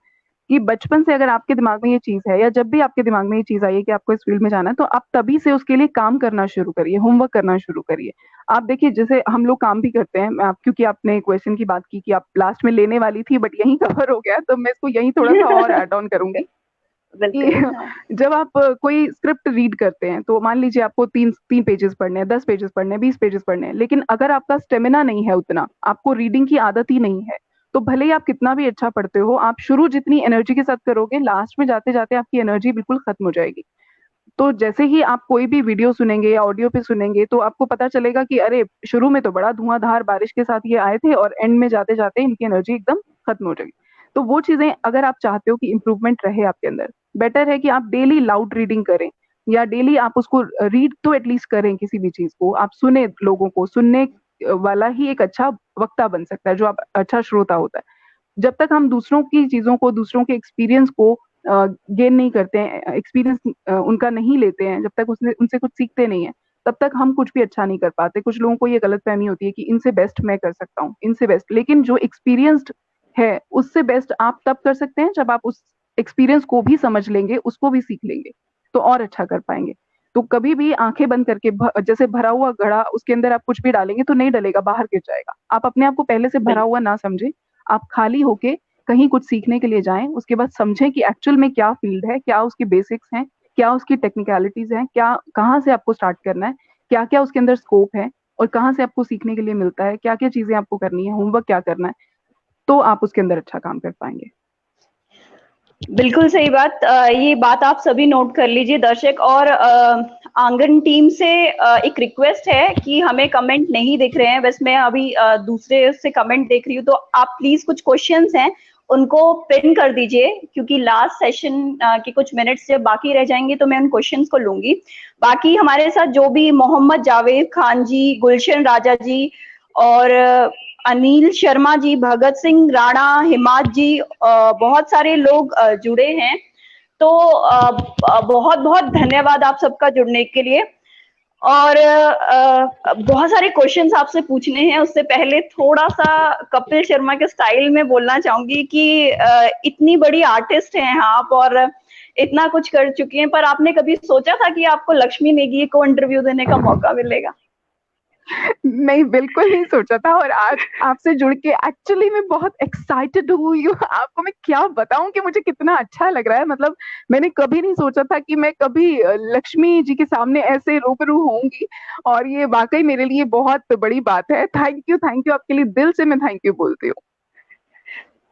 कि बचपन से अगर आपके दिमाग में ये चीज है, या जब भी आपके दिमाग में ये चीज आई है कि आपको इस फील्ड में जाना है, तो आप तभी से उसके लिए काम करना शुरू करिए, होमवर्क करना शुरू करिए। आप देखिए जैसे हम लोग काम भी करते हैं, आप क्योंकि आपने क्वेश्चन की बात की कि आप लास्ट में लेने वाली थी बट यहीं कवर हो गया, तो मैं इसको यहीं थोड़ा सा और ऐड ऑन करूंगी बिल्कुल। हाँ। कि जब आप कोई स्क्रिप्ट रीड करते हैं तो मान लीजिए आपको 3 पेजेस पढ़ने हैं, 10 पेजेस पढ़ने हैं, 20 पेजेस पढ़ने हैं, लेकिन अगर आपका स्टेमिना नहीं है उतना, आपको रीडिंग की आदत ही नहीं है, तो भले ही आप कितना भी अच्छा पढ़ते हो, आप शुरू जितनी एनर्जी के साथ करोगे, लास्ट में जाते जाते आपकी एनर्जी बिल्कुल खत्म हो जाएगी। तो जैसे ही आप कोई भी वीडियो सुनेंगे या ऑडियो पे सुनेंगे तो आपको पता चलेगा कि अरे शुरू में तो बड़ा धुआंधार बारिश के साथ ये आए थे और एंड में जाते जाते इनकी एनर्जी एकदम खत्म हो जाएगी। तो वो चीजें अगर आप चाहते हो कि इम्प्रूवमेंट रहे आपके अंदर, बेटर है कि आप डेली लाउड रीडिंग करें, या डेली आप उसको रीड तो एटलीस्ट करें, किसी भी चीज को आप सुने, लोगों को सुनने वाला ही एक अच्छा वक्ता बन सकता है, जो आप अच्छा श्रोता होता है। जब तक हम दूसरों की चीजों को, दूसरों के एक्सपीरियंस को गेन नहीं करते हैं, एक्सपीरियंस उनका नहीं लेते हैं, जब तक उसने उनसे कुछ सीखते नहीं है, तब तक हम कुछ भी अच्छा नहीं कर पाते। कुछ लोगों को ये गलतफहमी होती है कि इनसे बेस्ट मैं कर सकता हूँ, इनसे बेस्ट, लेकिन जो एक्सपीरियंस्ड है उससे बेस्ट आप तब कर सकते हैं जब आप उस एक्सपीरियंस को भी समझ लेंगे, उसको भी सीख लेंगे, तो और अच्छा कर पाएंगे। तो कभी भी आंखें बंद करके जैसे भरा हुआ घड़ा, उसके अंदर आप कुछ भी डालेंगे तो नहीं डलेगा, बाहर गिर जाएगा। आप अपने आप को पहले से भरा बिल्कुल। हुआ ना समझे, आप खाली होके कहीं कुछ सीखने के लिए जाएं, उसके बाद समझें कि एक्चुअल में क्या फील्ड है, क्या उसकी बेसिक्स हैं, क्या उसकी टेक्निकलिटीज हैं, क्या कहाँ से आपको स्टार्ट करना है, क्या क्या उसके अंदर स्कोप है, और कहाँ से आपको सीखने के लिए मिलता है, क्या क्या चीजें आपको करनी है, होमवर्क क्या करना है, तो आप उसके अंदर अच्छा काम कर पाएंगे। बिल्कुल सही बात। ये बात आप सभी नोट कर लीजिए दर्शक। और आंगन टीम से एक रिक्वेस्ट है कि हमें कमेंट नहीं दिख रहे हैं, बस मैं अभी दूसरे से कमेंट देख रही हूँ, तो आप प्लीज कुछ क्वेश्चंस हैं उनको पिन कर दीजिए, क्योंकि लास्ट सेशन के कुछ मिनट्स जब बाकी रह जाएंगे तो मैं उन क्वेश्चंस को लूंगी। बाकी हमारे साथ जो भी मोहम्मद जावेद खान जी, गुलशन राजा जी, और अनिल शर्मा जी, भगत सिंह राणा, हिमाद जी, बहुत सारे लोग जुड़े हैं। तो बहुत बहुत धन्यवाद आप सबका जुड़ने के लिए। और बहुत सारे क्वेश्चंस आपसे पूछने हैं, उससे पहले थोड़ा सा कपिल शर्मा के स्टाइल में बोलना चाहूंगी कि इतनी बड़ी आर्टिस्ट हैं आप और इतना कुछ कर चुकी हैं, पर आपने कभी सोचा था कि आपको लक्ष्मी नेगी को इंटरव्यू देने का मौका मिलेगा? नहीं, बिल्कुल नहीं सोचा था, और आज आपसे जुड़ के एक्चुअली मैं बहुत एक्साइटेड हुई हूँ। आपको मैं क्या बताऊं कि मुझे कितना अच्छा लग रहा है। मतलब मैंने कभी नहीं सोचा था कि मैं कभी लक्ष्मी जी के सामने ऐसे रूबरू होंगी, और ये वाकई मेरे लिए बहुत बड़ी बात है। थैंक यू, आपके लिए दिल से मैं थैंक यू बोलती हूँ।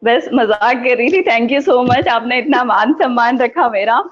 बस मजाक कर रही थी। थैंक यू सो मच, आपने इतना मान सम्मान रखा मेरा।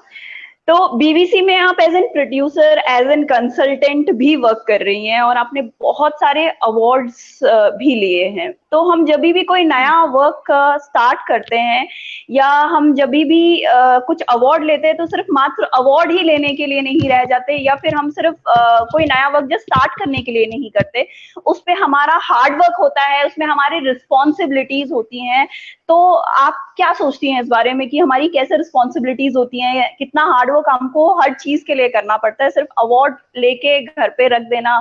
तो बीबीसी में आप as an producer, as an consultant भी वर्क कर रही हैं, और आपने बहुत सारे अवार्ड्स भी लिए हैं। तो हम जब भी कोई नया वर्क स्टार्ट करते हैं, या हम जब भी कुछ अवार्ड लेते हैं, तो सिर्फ मात्र अवार्ड ही लेने के लिए नहीं रह जाते, या फिर हम सिर्फ कोई नया वर्क जस्ट स्टार्ट करने के लिए नहीं करते। उस पे हमारा हार्ड वर्क होता है, उसमें हमारी रिस्पॉन्सिबिलिटीज होती हैं। तो आप क्या सोचती हैं इस बारे में कि हमारी कैसे रिस्पॉन्सिबिलिटीज होती हैं, कितना हार्डवर्क हमको हर चीज के लिए करना पड़ता है? सिर्फ अवार्ड लेके घर पे रख देना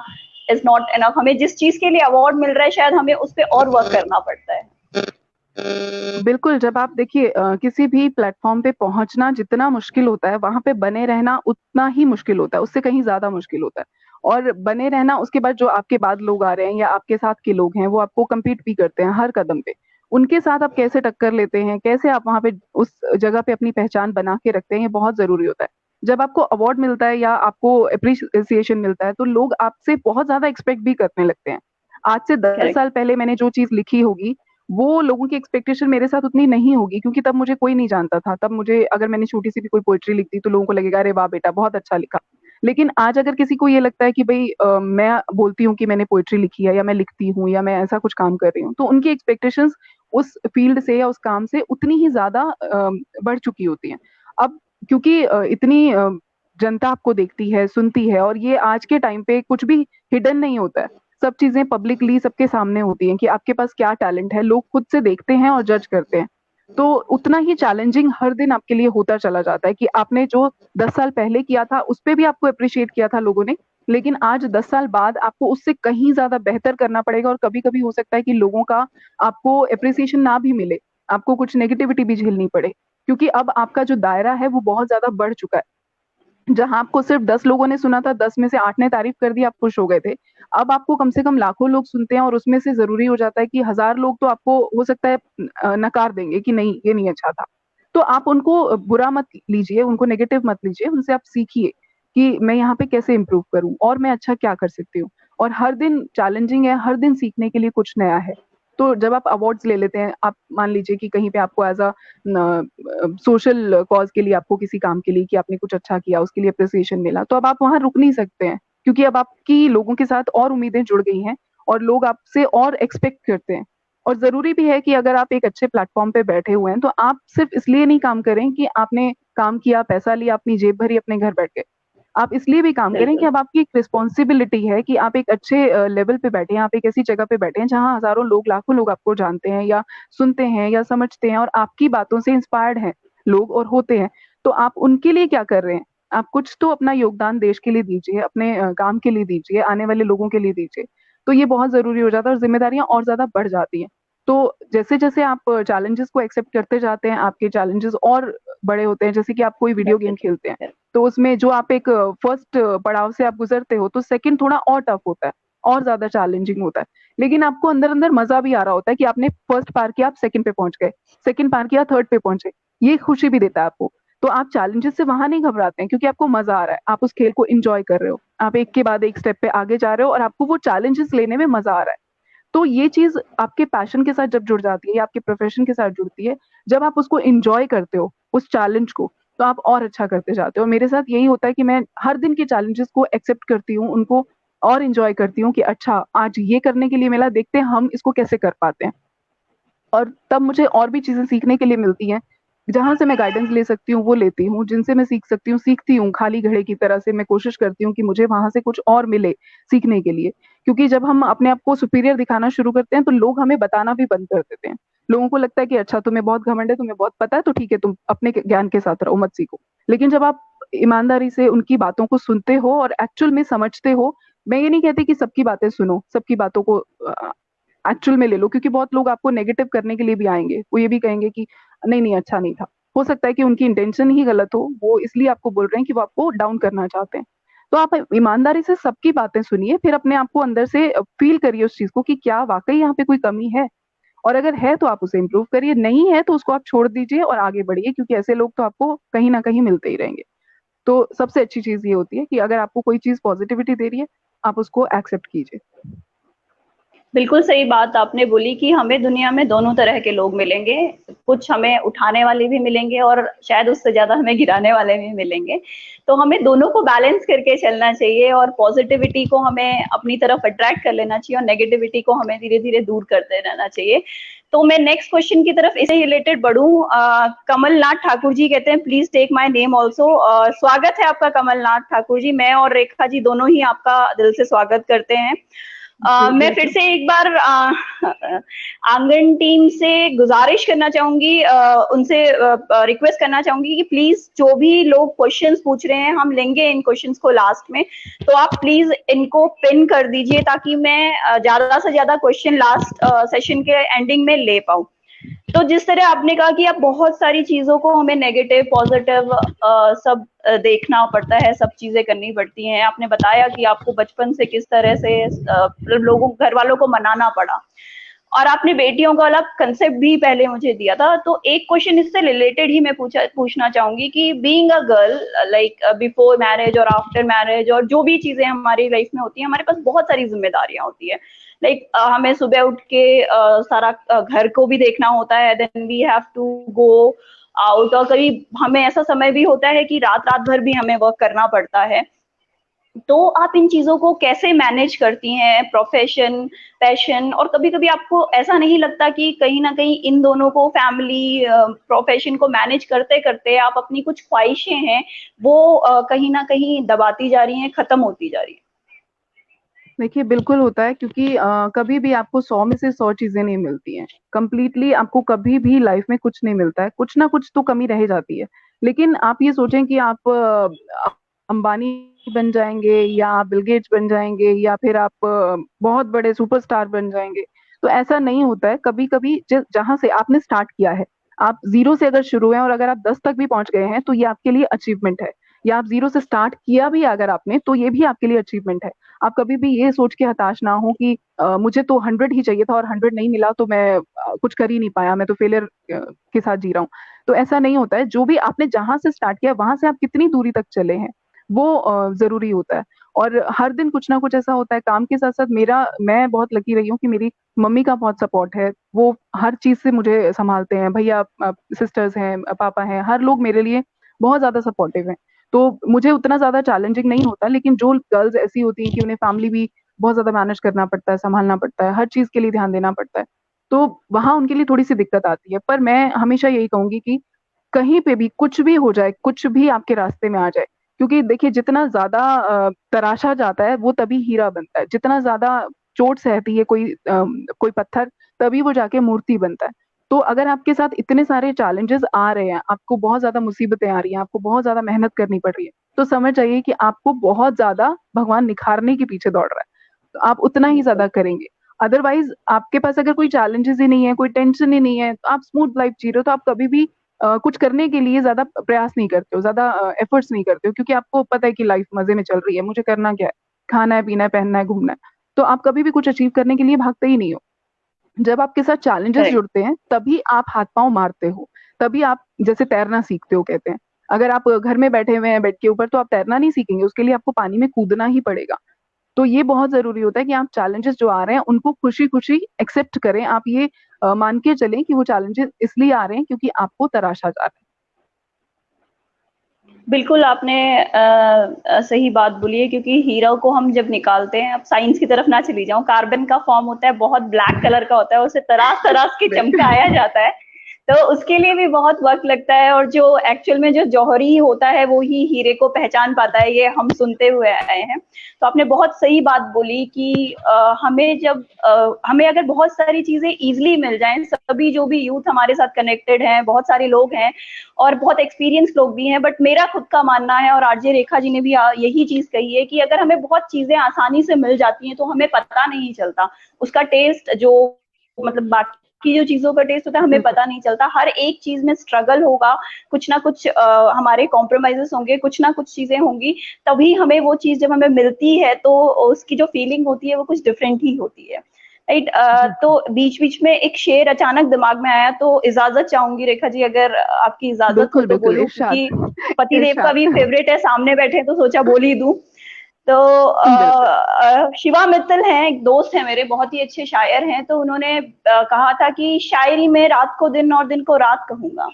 इज नॉट इनफ। हमें जिस चीज के लिए अवार्ड मिल रहा है, शायद हमें उस पर और वर्क करना पड़ता है। बिल्कुल, जब आप देखिए किसी भी प्लेटफॉर्म पे पहुंचना जितना मुश्किल होता है, वहां पे बने रहना उतना ही मुश्किल होता है, उससे कहीं ज्यादा मुश्किल होता है। और बने रहना, उसके बाद जो आपके बाद लोग आ रहे हैं या आपके साथ के लोग हैं, वो आपको कम्पीट भी करते हैं हर कदम पे। उनके साथ आप कैसे टक्कर लेते हैं, कैसे आप वहां पे उस जगह पे अपनी पहचान बना के रखते हैं, ये बहुत जरूरी होता है। जब आपको अवार्ड मिलता है या आपको अप्रिसिएशन मिलता है, तो लोग आपसे बहुत ज्यादा एक्सपेक्ट भी करने लगते हैं। आज से 10 साल करेक्ट। पहले मैंने जो चीज लिखी होगी, वो लोगों की एक्सपेक्टेशन मेरे साथ उतनी नहीं होगी, क्योंकि तब मुझे कोई नहीं जानता था। तब मुझे, अगर मैंने छोटी सी भी कोई पोइट्री लिख दी, तो लोगों को लगेगा अरे वाह बेटा, बहुत अच्छा लिखा। लेकिन आज अगर किसी को ये लगता है कि भाई मैं बोलती हूँ कि मैंने पोइट्री लिखी है, या मैं लिखती हूँ, या मैं ऐसा कुछ काम कर रही हूँ, तो उनकी एक्सपेक्टेशंस उस फील्ड से या उस काम से उतनी ही ज्यादा बढ़ चुकी होती हैं। अब क्योंकि इतनी जनता आपको देखती है, सुनती है, और ये आज के टाइम पे कुछ भी हिडन नहीं होता है। सब चीजें पब्लिकली सबके सामने होती हैं कि आपके पास क्या टैलेंट है, लोग खुद से देखते हैं और जज करते हैं। तो उतना ही चैलेंजिंग हर दिन आपके लिए होता चला जाता है कि आपने जो 10 साल पहले किया था, उस पे भी आपको अप्रिशिएट किया था लोगों ने, लेकिन आज 10 साल बाद आपको उससे कहीं ज्यादा बेहतर करना पड़ेगा। और कभी कभी हो सकता है कि लोगों का आपको अप्रिसिएशन ना भी मिले, आपको कुछ नेगेटिविटी भी झेलनी पड़े, क्योंकि अब आपका जो दायरा है वो बहुत ज्यादा बढ़ चुका है। जहां आपको सिर्फ 10 लोगों ने सुना था, 10 में से 8 ने तारीफ कर दी, आप खुश हो गए थे, अब आपको कम से कम लाखों लोग सुनते हैं, और उसमें से जरूरी हो जाता है कि 1000 लोग तो आपको हो सकता है नकार देंगे कि नहीं, ये नहीं अच्छा था। तो आप उनको बुरा मत लीजिए, उनको नेगेटिव मत लीजिए, उनसे आप सीखिए कि मैं यहाँ पे कैसे इम्प्रूव करूँ और मैं अच्छा क्या कर सकती हूँ। और हर दिन चैलेंजिंग है, हर दिन सीखने के लिए कुछ नया है। तो जब आप अवार्ड्स ले लेते हैं, आप मान लीजिए कि कहीं पे आपको एज अ सोशल कॉज के लिए, आपको किसी काम के लिए कि आपने कुछ अच्छा किया, उसके लिए अप्रिसिएशन मिला, तो अब आप वहां रुक नहीं सकते हैं, क्योंकि अब आपकी लोगों के साथ और उम्मीदें जुड़ गई हैं और लोग आपसे और एक्सपेक्ट करते हैं। और जरूरी भी है कि अगर आप एक अच्छे प्लेटफॉर्म पे बैठे हुए हैं तो आप सिर्फ इसलिए नहीं काम करें कि आपने काम किया, पैसा लिया, अपनी जेब भरी, अपने घर बैठ गए। आप इसलिए भी काम करें कि बिल्कुल अब आपकी एक रिस्पॉन्सिबिलिटी है कि आप एक अच्छे लेवल पे बैठे हैं, आप एक ऐसी जगह पे बैठे हैं जहां हजारों लोग, लाखों लोग आपको जानते हैं या सुनते हैं या समझते हैं और आपकी बातों से इंस्पायर्ड हैं लोग और होते हैं। तो आप उनके लिए क्या कर रहे हैं? आप कुछ तो अपना योगदान देश के लिए दीजिए, अपने काम के लिए दीजिए, आने वाले लोगों के लिए दीजिए। तो ये बहुत जरूरी हो जाता है और जिम्मेदारियां और ज्यादा बढ़ जाती हैं। तो जैसे जैसे आप चैलेंजेस को एक्सेप्ट करते जाते हैं, आपके चैलेंजेस और बड़े होते हैं। जैसे कि आप कोई वीडियो गेम खेलते हैं, तो उसमें जो आप एक फर्स्ट पड़ाव से आप गुजरते हो, तो सेकंड थोड़ा और टफ होता है, और ज्यादा चैलेंजिंग होता है। लेकिन आपको अंदर अंदर मजा भी आ रहा होता है कि आपने फर्स्ट पार किया, आप सेकंड पे पहुंच गए, सेकंड पार किया, थर्ड पे पहुंचे। ये खुशी भी देता है आपको। तो आप चैलेंजेस से वहां नहीं घबराते हैं, क्योंकि आपको मजा आ रहा है, आप उस खेल को एंजॉय कर रहे हो, आप एक के बाद एक स्टेप पे आगे जा रहे हो और आपको वो चैलेंजेस लेने में मजा आ रहा है। तो ये चीज आपके पैशन के साथ जब जुड़ जाती है या आपके प्रोफेशन के साथ जुड़ती है, जब आप उसको एंजॉय करते हो उस चैलेंज को, तो आप और अच्छा करते जाते हो। मेरे साथ यही होता है कि मैं हर दिन के चैलेंजेस को एक्सेप्ट करती हूँ, उनको और एंजॉय करती हूँ कि अच्छा आज ये करने के लिए मिला, देखते हैं हम इसको कैसे कर पाते हैं। और तब मुझे और भी चीजें सीखने के लिए मिलती हैं। जहां से मैं गाइडेंस ले सकती हूँ वो लेती हूँ, जिनसे मैं सीख सकती हूँ सीखती हूँ। खाली घड़े की तरह से मैं कोशिश करती हूँ कि मुझे वहां से कुछ और मिले सीखने के लिए। क्योंकि जब हम अपने आप को सुपीरियर दिखाना शुरू करते हैं तो लोग हमें बताना भी बंद कर देते हैं। लोगों को लगता है कि अच्छा तुम्हें बहुत घमंड है, तुम्हें बहुत पता है, तो ठीक है तुम अपने ज्ञान के साथ रहो, मत सीखो। लेकिन जब आप ईमानदारी से उनकी बातों को सुनते हो और एक्चुअल में समझते हो, मैं ये नहीं कहती कि सबकी बातें सुनो, सबकी बातों को एक्चुअल में ले लो, क्योंकि बहुत लोग आपको नेगेटिव करने के लिए भी आएंगे। वो ये भी कहेंगे कि नहीं नहीं अच्छा नहीं था। हो सकता है कि उनकी इंटेंशन ही गलत हो, वो इसलिए आपको बोल रहे हैं कि वो आपको डाउन करना चाहते हैं। तो आप ईमानदारी से सबकी बातें सुनिए, फिर अपने आप को अंदर से फील करिए उस चीज को कि क्या वाकई यहाँ पे कोई कमी है। और अगर है तो आप उसे इम्प्रूव करिए, नहीं है तो उसको आप छोड़ दीजिए और आगे बढ़िए, क्योंकि ऐसे लोग तो आपको कहीं ना कहीं मिलते ही रहेंगे। तो सबसे अच्छी चीज ये होती है कि अगर आपको कोई चीज पॉजिटिविटी दे रही है, आप उसको एक्सेप्ट कीजिए। बिल्कुल सही बात आपने बोली कि हमें दुनिया में दोनों तरह के लोग मिलेंगे। कुछ हमें उठाने वाले भी मिलेंगे और शायद उससे ज़्यादा हमें गिराने वाले भी मिलेंगे। तो हमें दोनों को बैलेंस करके चलना चाहिए और पॉज़िटिविटी को हमें अपनी तरफ अट्रैक्ट कर लेना चाहिए और नेगेटिविटी को हमें धीरे-धीरे दूर करते रहना चाहिए। तो मैं नेक्स्ट क्वेश्चन की तरफ इससे रिलेटेड बढ़ूँ। कमलनाथ ठाकुर जी कहते हैं please take my name also. स्वागत है आपका कमलनाथ ठाकुर जी। मैं और रेखा जी दोनों ही आपका दिल से स्वागत करते हैं। जी मैं फिर वेलकम। से एक बार आंगन टीम से गुजारिश करना चाहूंगी, उनसे रिक्वेस्ट करना चाहूंगी कि प्लीज जो भी लोग क्वेश्चंस पूछ रहे हैं, हम लेंगे इन क्वेश्चंस को लास्ट में, तो आप प्लीज इनको पिन कर दीजिए ताकि मैं ज्यादा से ज्यादा क्वेश्चन लास्ट सेशन के एंडिंग में ले पाऊं। तो जिस तरह आपने कहा कि आप बहुत सारी चीजों को हमें नेगेटिव पॉजिटिव सब देखना पड़ता है, सब चीजें करनी पड़ती हैं। आपने बताया कि आपको बचपन से किस तरह से लोगों घर वालों को मनाना पड़ा और आपने बेटियों का अलग कंसेप्ट भी पहले मुझे दिया था। तो एक क्वेश्चन इससे रिलेटेड ही मैं पूछना चाहूंगी कि being a girl, like before marriage और आफ्टर मैरिज और जो भी चीजें हमारी लाइफ में होती हैं, हमारे पास बहुत सारी जिम्मेदारियां होती है। लाइक हमें सुबह उठ के सारा घर को भी देखना होता है, then we have to go out, और कभी हमें ऐसा समय भी होता है कि रात रात भर भी हमें वर्क करना पड़ता है। तो आप इन चीजों को कैसे मैनेज करती हैं, प्रोफेशन, पैशन, और कभी कभी आपको ऐसा नहीं लगता कि कहीं ना कहीं इन दोनों को, फैमिली प्रोफेशन को मैनेज करते करते आप अपनी कुछ ख्वाहिशें हैं वो कहीं ना कहीं दबाती जा रही हैं, खत्म होती जा रही हैं? देखिए बिल्कुल होता है, क्योंकि कभी भी आपको 100 में से 100 चीजें नहीं मिलती हैं। कंप्लीटली आपको कभी भी लाइफ में कुछ नहीं मिलता है, कुछ ना कुछ तो कमी रह जाती है। लेकिन आप ये सोचें कि आप अंबानी बन जाएंगे या आप बिल गेट्स बन जाएंगे या फिर आप बहुत बड़े सुपरस्टार बन जाएंगे, तो ऐसा नहीं होता है। कभी कभी जहां से आपने स्टार्ट किया है, आप जीरो से अगर शुरू हैं और अगर आप 10 तक भी पहुंच गए हैं, तो ये आपके लिए अचीवमेंट है। या आप जीरो से स्टार्ट किया भी अगर आपने, तो ये भी आपके लिए अचीवमेंट है। आप कभी भी ये सोच के हताश ना हो कि मुझे तो 100 ही चाहिए था और 100 नहीं मिला तो मैं कुछ कर ही नहीं पाया, मैं तो फेलियर के साथ जी रहा हूँ। तो ऐसा नहीं होता है, जो भी आपने जहां से स्टार्ट किया वहां से आप कितनी दूरी तक चले हैं वो जरूरी होता है। और हर दिन कुछ ना कुछ ऐसा होता है काम के साथ साथ। मैं बहुत लकी रही हूँ कि मेरी मम्मी का बहुत सपोर्ट है, वो हर चीज से मुझे संभालते हैं, भैया सिस्टर्स हैं, पापा हैं, हर लोग मेरे लिए बहुत ज्यादा सपोर्टिव हैं। तो मुझे उतना ज्यादा चैलेंजिंग नहीं होता। लेकिन जो गर्ल्स ऐसी होती हैं कि उन्हें फैमिली भी बहुत ज्यादा मैनेज करना पड़ता है, संभालना पड़ता है, हर चीज के लिए ध्यान देना पड़ता है, तो वहां उनके लिए थोड़ी सी दिक्कत आती है। पर मैं हमेशा यही कहूंगी कि कहीं पे भी कुछ भी हो जाए, कुछ भी आपके रास्ते में आ जाए, क्योंकि देखिए जितना ज्यादा तराशा जाता है वो तभी हीरा बनता है, जितना ज्यादा चोट सहती है कोई पत्थर, तभी वो जाके मूर्ति बनता है। तो अगर आपके साथ इतने सारे चैलेंजेस आ रहे हैं, आपको बहुत ज्यादा मुसीबतें आ रही हैं, आपको बहुत ज्यादा मेहनत करनी पड़ रही है, तो समझ जाइए कि आपको बहुत ज्यादा भगवान निखारने के पीछे दौड़ रहा है, तो आप उतना ही बिल्कुल। ज्यादा करेंगे। अदरवाइज आपके पास अगर कोई चैलेंजेस ही नहीं है, कोई टेंशन ही नहीं है, तो आप स्मूथ लाइफ जी रहे हो, तो आप कभी भी कुछ करने के लिए ज्यादा प्रयास नहीं करते हो, ज्यादा एफर्ट्स नहीं करते हो, क्योंकि आपको पता है कि लाइफ मजे में चल रही है, मुझे करना क्या है, खाना है, पीना है, पहनना है, घूमना है। तो आप कभी भी कुछ अचीव करने के लिए भागते ही नहीं हो। जब आपके साथ चैलेंजेस करेक्ट। जुड़ते हैं तभी आप हाथ पांव मारते हो, तभी आप जैसे तैरना सीखते हो कहते हैं। अगर आप घर में बैठे हुए हैं बेड के ऊपर, तो आप तैरना नहीं सीखेंगे, उसके लिए आपको पानी में कूदना ही पड़ेगा। तो ये बहुत जरूरी होता है कि आप चैलेंजेस जो आ रहे हैं उनको खुशी खुशी एक्सेप्ट करें। आप ये मान के चलें कि वो चैलेंजेस इसलिए आ रहे हैं क्योंकि आपको तराशा जा रहा बिल्कुल आपने सही बात बोली है, क्योंकि हीरो को हम जब निकालते हैं, अब साइंस की तरफ ना चली जाऊं, कार्बन का फॉर्म होता है, बहुत ब्लैक कलर का होता है, उसे तराश तराश के है। चमकाया जाता है। तो उसके लिए भी बहुत वक्त लगता है, और जो एक्चुअल में जो जौहरी होता है वो ही हीरे को पहचान पाता है, ये हम सुनते हुए आए हैं। तो आपने बहुत सही बात बोली कि हमें अगर बहुत सारी चीजें इजिली मिल जाएं, सभी जो भी यूथ हमारे साथ कनेक्टेड हैं, बहुत सारे लोग हैं और बहुत एक्सपीरियंस लोग भी हैं, बट मेरा खुद का मानना है, और आरजे रेखा जी ने भी यही चीज कही है, कि अगर हमें बहुत चीजें आसानी से मिल जाती हैं तो हमें पता नहीं चलता उसका टेस्ट, जो मतलब बाकी जो चीजों का टेस्ट होता है हमें बिल्कुल। पता नहीं चलता। हर एक चीज में स्ट्रगल होगा, कुछ ना कुछ हमारे कॉम्प्रोमाइजेस होंगे, कुछ ना कुछ चीजें होंगी, तभी हमें वो चीज जब हमें मिलती है तो उसकी जो फीलिंग होती है वो कुछ डिफरेंट ही होती है। राइट। जी तो बीच बीच में एक शेर अचानक दिमाग में आया, तो इजाजत चाहूंगी रेखा जी, अगर आपकी इजाजत हो बिल्कुल। तो बिल्कुल बोलूं, इरशाद। क्योंकि पतिदेव का इरशाद। भी फेवरेट है, सामने बैठे हैं तो सोचा बोल ही दूं। तो बिल्कुल। शिवा मित्तल हैं, एक दोस्त है मेरे, बहुत ही अच्छे शायर हैं, तो उन्होंने कहा था कि शायरी में रात को दिन और दिन को रात कहूंगा,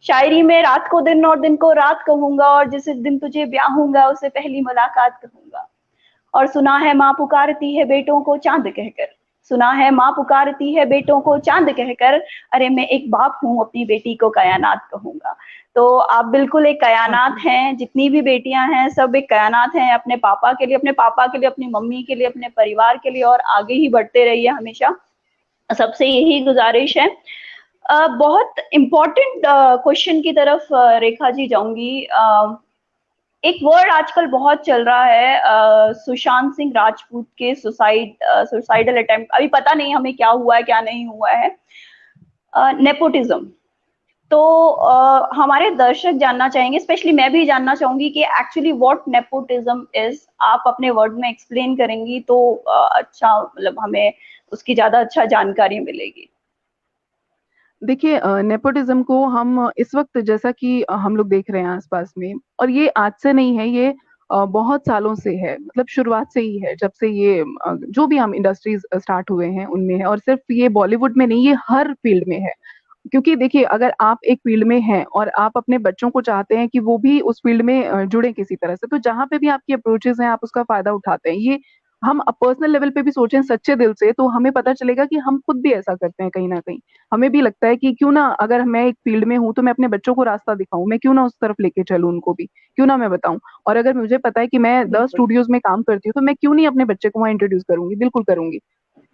शायरी में रात को दिन और दिन को रात कहूंगा, और जिस दिन तुझे ब्याहूंगा उसे पहली मुलाकात कहूंगा। और सुना है माँ पुकारती है बेटों को चांद कहकर, सुना है माँ पुकारती है बेटों को चांद कहकर, अरे मैं एक बाप हूँ अपनी बेटी को कयानात कहूंगा। तो आप बिल्कुल एक कयानात वाकई। हैं, जितनी भी बेटियां हैं सब एक कयानात हैं, अपने पापा के लिए, अपने पापा के लिए, अपनी मम्मी के लिए, अपने परिवार के लिए, और आगे ही बढ़ते रहिए हमेशा, सबसे यही गुजारिश है। बहुत इम्पोर्टेंट क्वेश्चन की तरफ रेखा जी जाऊंगी। एक वर्ड आजकल बहुत चल रहा है, सुशांत सिंह राजपूत के सुसाइडल अटेम्प्ट, अभी पता नहीं हमें क्या हुआ है क्या नहीं हुआ है, नेपोटिज्म। तो हमारे दर्शक जानना चाहेंगे, स्पेशली मैं भी जानना चाहूंगी कि एक्चुअली व्हाट नेपोटिज्म इज। आप अपने वर्ड में एक्सप्लेन करेंगी तो अच्छा, मतलब हमें उसकी ज्यादा अच्छा जानकारी मिलेगी। देखिए नेपोटिज्म को हम इस वक्त जैसा कि हम लोग देख रहे हैं आसपास में, और ये आज से नहीं है, ये बहुत सालों से है, मतलब शुरुआत से ही है, जब से ये जो भी हम इंडस्ट्रीज स्टार्ट हुए हैं उनमें है। और सिर्फ ये बॉलीवुड में नहीं, ये हर फील्ड में है। क्योंकि देखिए अगर आप एक फील्ड में हैं और आप अपने बच्चों को चाहते हैं कि वो भी उस फील्ड में जुड़े किसी तरह से, तो जहां पे भी आपकी अप्रोचेस हैं आप उसका फायदा उठाते हैं। ये हम पर्सनल लेवल पे भी सोचें सच्चे दिल से, तो हमें पता चलेगा कि हम खुद भी ऐसा करते हैं कहीं ना कहीं। हमें भी लगता है कि क्यों ना, अगर मैं एक फील्ड में हूं तो मैं अपने बच्चों को रास्ता दिखाऊं, मैं क्यों ना उस तरफ लेके चलूं उनको भी, क्यों ना मैं बताऊं। और अगर मुझे पता है कि मैं 10 बिल्कुल। स्टूडियोज में काम करती हूँ, तो मैं क्यों नहीं अपने बच्चे को वहां इंट्रोड्यूस करूंगी, बिल्कुल करूंगी।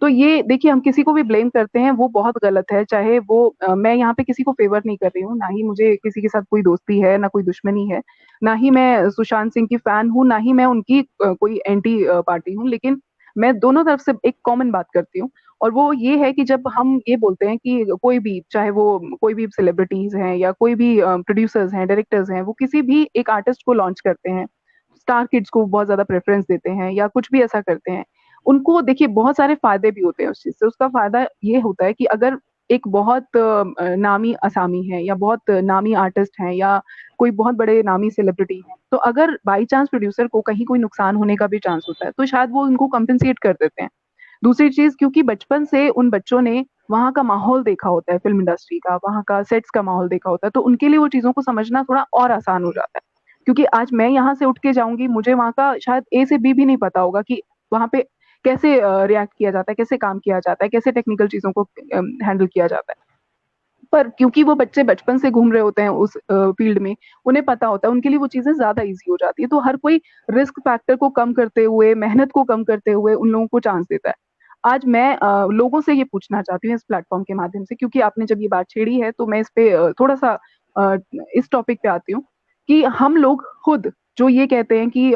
तो ये देखिए हम किसी को भी ब्लेम करते हैं, वो बहुत गलत है। चाहे वो मैं यहाँ पे किसी को फेवर नहीं कर रही हूँ, ना ही मुझे किसी के साथ कोई दोस्ती है, ना कोई दुश्मनी है, ना ही मैं सुशांत सिंह की फैन हूँ, ना ही मैं उनकी कोई एंटी पार्टी हूँ। लेकिन मैं दोनों तरफ से एक कॉमन बात करती हूँ, और वो ये है कि जब हम ये बोलते हैं कि कोई भी, चाहे वो कोई भी सेलिब्रिटीज हैं या कोई भी प्रोड्यूसर्स हैं, डायरेक्टर्स हैं, वो किसी भी एक आर्टिस्ट को लॉन्च करते हैं, स्टार किड्स को बहुत ज्यादा प्रेफरेंस देते हैं या कुछ भी ऐसा करते हैं, उनको देखिए बहुत सारे फायदे भी होते हैं उस चीज से। उसका फायदा ये होता है कि अगर एक बहुत नामी असामी है या बहुत नामी आर्टिस्ट हैं या कोई बहुत बड़े नामी सेलिब्रिटी हैं, तो अगर बाई चांस प्रोड्यूसर को कहीं कोई नुकसान होने का भी चांस होता है तो शायद वो उनको कंपनसेट कर देते हैं। दूसरी चीज, क्योंकि बचपन से उन बच्चों ने वहाँ का माहौल देखा होता है, फिल्म इंडस्ट्री का, वहाँ का सेट्स का माहौल देखा होता है, तो उनके लिए वो चीजों को समझना थोड़ा और आसान हो जाता है। क्योंकि आज मैं यहाँ से उठ के जाऊंगी, मुझे वहाँ का शायद ए से बी भी नहीं पता होगा कि वहाँ पे कैसे रिएक्ट किया जाता है, कैसे काम किया जाता है, कैसे टेक्निकल चीजों को हैंडल किया जाता है। पर क्योंकि वो बच्चे बचपन से घूम रहे होते हैं उस फील्ड में, उन्हें पता होता है, उनके लिए वो चीजें ज्यादा इजी हो जाती है। तो हर कोई रिस्क फैक्टर को कम करते हुए, मेहनत को कम करते हुए उन लोगों को चांस देता है। आज मैं लोगों से ये पूछना चाहती हूँ इस प्लेटफॉर्म के माध्यम से, क्योंकि आपने जब ये बात छेड़ी है तो मैं इस पे थोड़ा सा अ, इस टॉपिक पे आती हूँ कि हम लोग खुद जो ये कहते हैं कि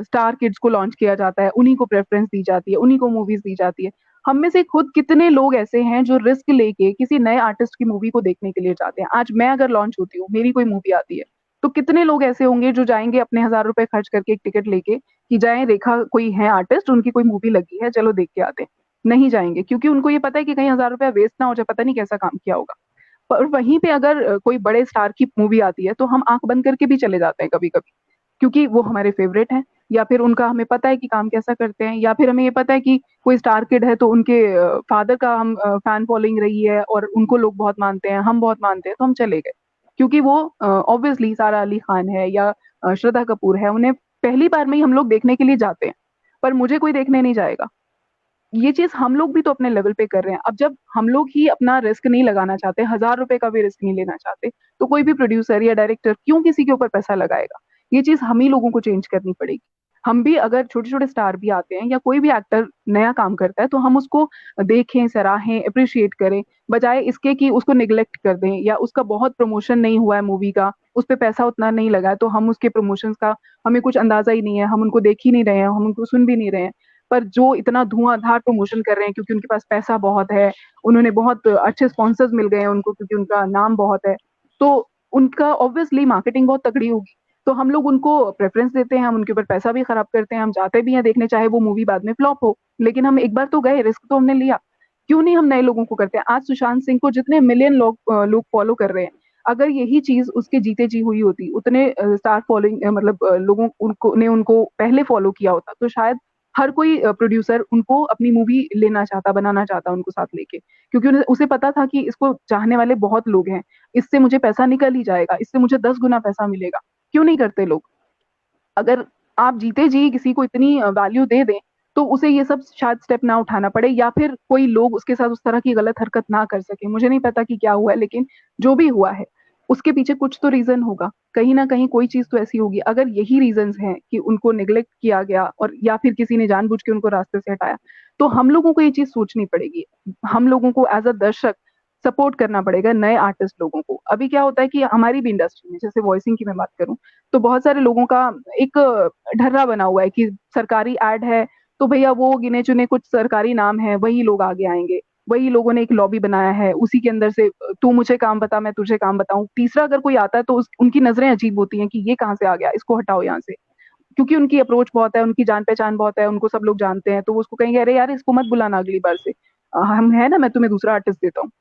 स्टार किड्स को लॉन्च किया जाता है, उन्हीं को प्रेफरेंस दी जाती है, उन्हीं को मूवीज दी जाती है, हम में से खुद कितने लोग ऐसे हैं जो रिस्क लेके किसी नए आर्टिस्ट की मूवी को देखने के लिए जाते हैं। आज मैं अगर लॉन्च होती हूँ, मेरी कोई मूवी आती है, तो कितने लोग ऐसे होंगे जो जाएंगे अपने 1,000 रुपए खर्च करके एक टिकट लेके कि जाएं, रेखा कोई है आर्टिस्ट, उनकी कोई मूवी लगी है, चलो देख के आते हैं। नहीं जाएंगे, क्योंकि उनको ये पता है कि कहीं 1,000 रुपया वेस्ट ना हो जाए, पता नहीं कैसा काम किया होगा। पर वहीं पे अगर कोई बड़े स्टार की मूवी आती है तो हम आंख बंद करके भी चले जाते हैं कभी कभी, क्योंकि वो हमारे फेवरेट हैं, या फिर उनका हमें पता है कि काम कैसा करते हैं, या फिर हमें ये पता है कि कोई स्टार किड है तो उनके फादर का हम फैन फॉलोइंग रही है और उनको लोग बहुत मानते हैं, हम बहुत मानते हैं, तो हम चले गए। क्योंकि वो ऑब्वियसली सारा अली खान है या श्रद्धा कपूर है, उन्हें पहली बार में ही हम लोग देखने के लिए जाते हैं। पर मुझे कोई देखने नहीं जाएगा। ये चीज हम लोग भी तो अपने लेवल पे कर रहे हैं। अब जब हम लोग ही अपना रिस्क नहीं लगाना चाहते, 1,000 रुपए का भी रिस्क नहीं लेना चाहते, तो कोई भी प्रोड्यूसर या डायरेक्टर क्यों किसी के ऊपर पैसा लगाएगा? ये चीज हम ही लोगों को चेंज करनी पड़ेगी। हम भी, अगर छोटे छोटे स्टार भी आते हैं या कोई भी एक्टर नया काम करता है, तो हम उसको देखें, सराहें, अप्रिशिएट करें, बजाय इसके कि उसको निग्लेक्ट कर दें, या उसका बहुत प्रमोशन नहीं हुआ है मूवी का, उस पर पैसा उतना नहीं लगा है, तो हम उसके प्रमोशंस का हमें कुछ अंदाजा ही नहीं है, हम उनको देख ही नहीं रहे हैं, हम उनको सुन भी नहीं रहे हैं। पर जो इतना धुआंधार प्रमोशन कर रहे हैं क्योंकि उनके पास पैसा बहुत है, उन्होंने बहुत अच्छे स्पॉन्सर्स मिल गए हैं उनको क्योंकि उनका नाम बहुत है, तो उनका ऑब्वियसली मार्केटिंग बहुत तगड़ी होगी। तो हम लोग उनको प्रेफरेंस देते हैं, हम उनके ऊपर पैसा भी खराब करते हैं, हम जाते भी हैं देखने, चाहे वो मूवी बाद में फ्लॉप हो, लेकिन हम एक बार तो गए, रिस्क तो हमने लिया। क्यों नहीं हम नए लोगों को करते हैं? आज सुशांत सिंह को जितने मिलियन लोग फॉलो कर रहे हैं, अगर यही चीज उसके जीते जी हुई होती, उतने स्टार फॉलोइंग मतलब लोगों उनको ने उनको पहले फॉलो किया होता, तो शायद हर कोई प्रोड्यूसर उनको अपनी मूवी लेना चाहता, बनाना चाहता उनको साथ लेके, क्योंकि उसे पता था कि इसको चाहने वाले बहुत लोग हैं, इससे मुझे पैसा निकल ही जाएगा, इससे मुझे 10 गुना पैसा मिलेगा। क्यों नहीं करते लोग? अगर आप जीते जी किसी को इतनी वैल्यू दे दें, तो उसे ये सब शायद स्टेप ना उठाना पड़े, या फिर कोई लोग उसके साथ उस तरह की गलत हरकत ना कर सके। मुझे नहीं पता कि क्या हुआ है, लेकिन जो भी हुआ है उसके पीछे कुछ तो रीजन होगा, कहीं ना कहीं कोई चीज तो ऐसी होगी। अगर यही रीजंस हैं कि उनको निग्लेक्ट किया गया और या फिर किसी ने जानबूझ के उनको रास्ते से हटाया, तो हम लोगों को ये चीज सोचनी पड़ेगी। हम लोगों को एज अ दर्शक सपोर्ट करना पड़ेगा नए आर्टिस्ट लोगों को। अभी क्या होता है कि हमारी भी इंडस्ट्री में, जैसे वॉइसिंग की मैं बात करूं, तो बहुत सारे लोगों का एक ढर्रा बना हुआ है कि सरकारी एड है तो भैया वो गिने चुने कुछ सरकारी नाम है, वही लोग आगे आएंगे, वही लोगों ने एक लॉबी बनाया है, उसी के अंदर से तू मुझे काम बता, मैं तुझे काम बताऊं। तीसरा अगर कोई आता है तो उनकी नजरें अजीब होती हैं कि ये कहाँ से आ गया, इसको हटाओ यहाँ से। क्योंकि उनकी अप्रोच बहुत है, उनकी जान पहचान बहुत है, उनको सब लोग जानते हैं, तो वो उसको कहेंगे अरे यार इसको मत बुलाना अगली बार से, हम है ना, मैं तुम्हें दूसरा आर्टिस्ट देता हूँ।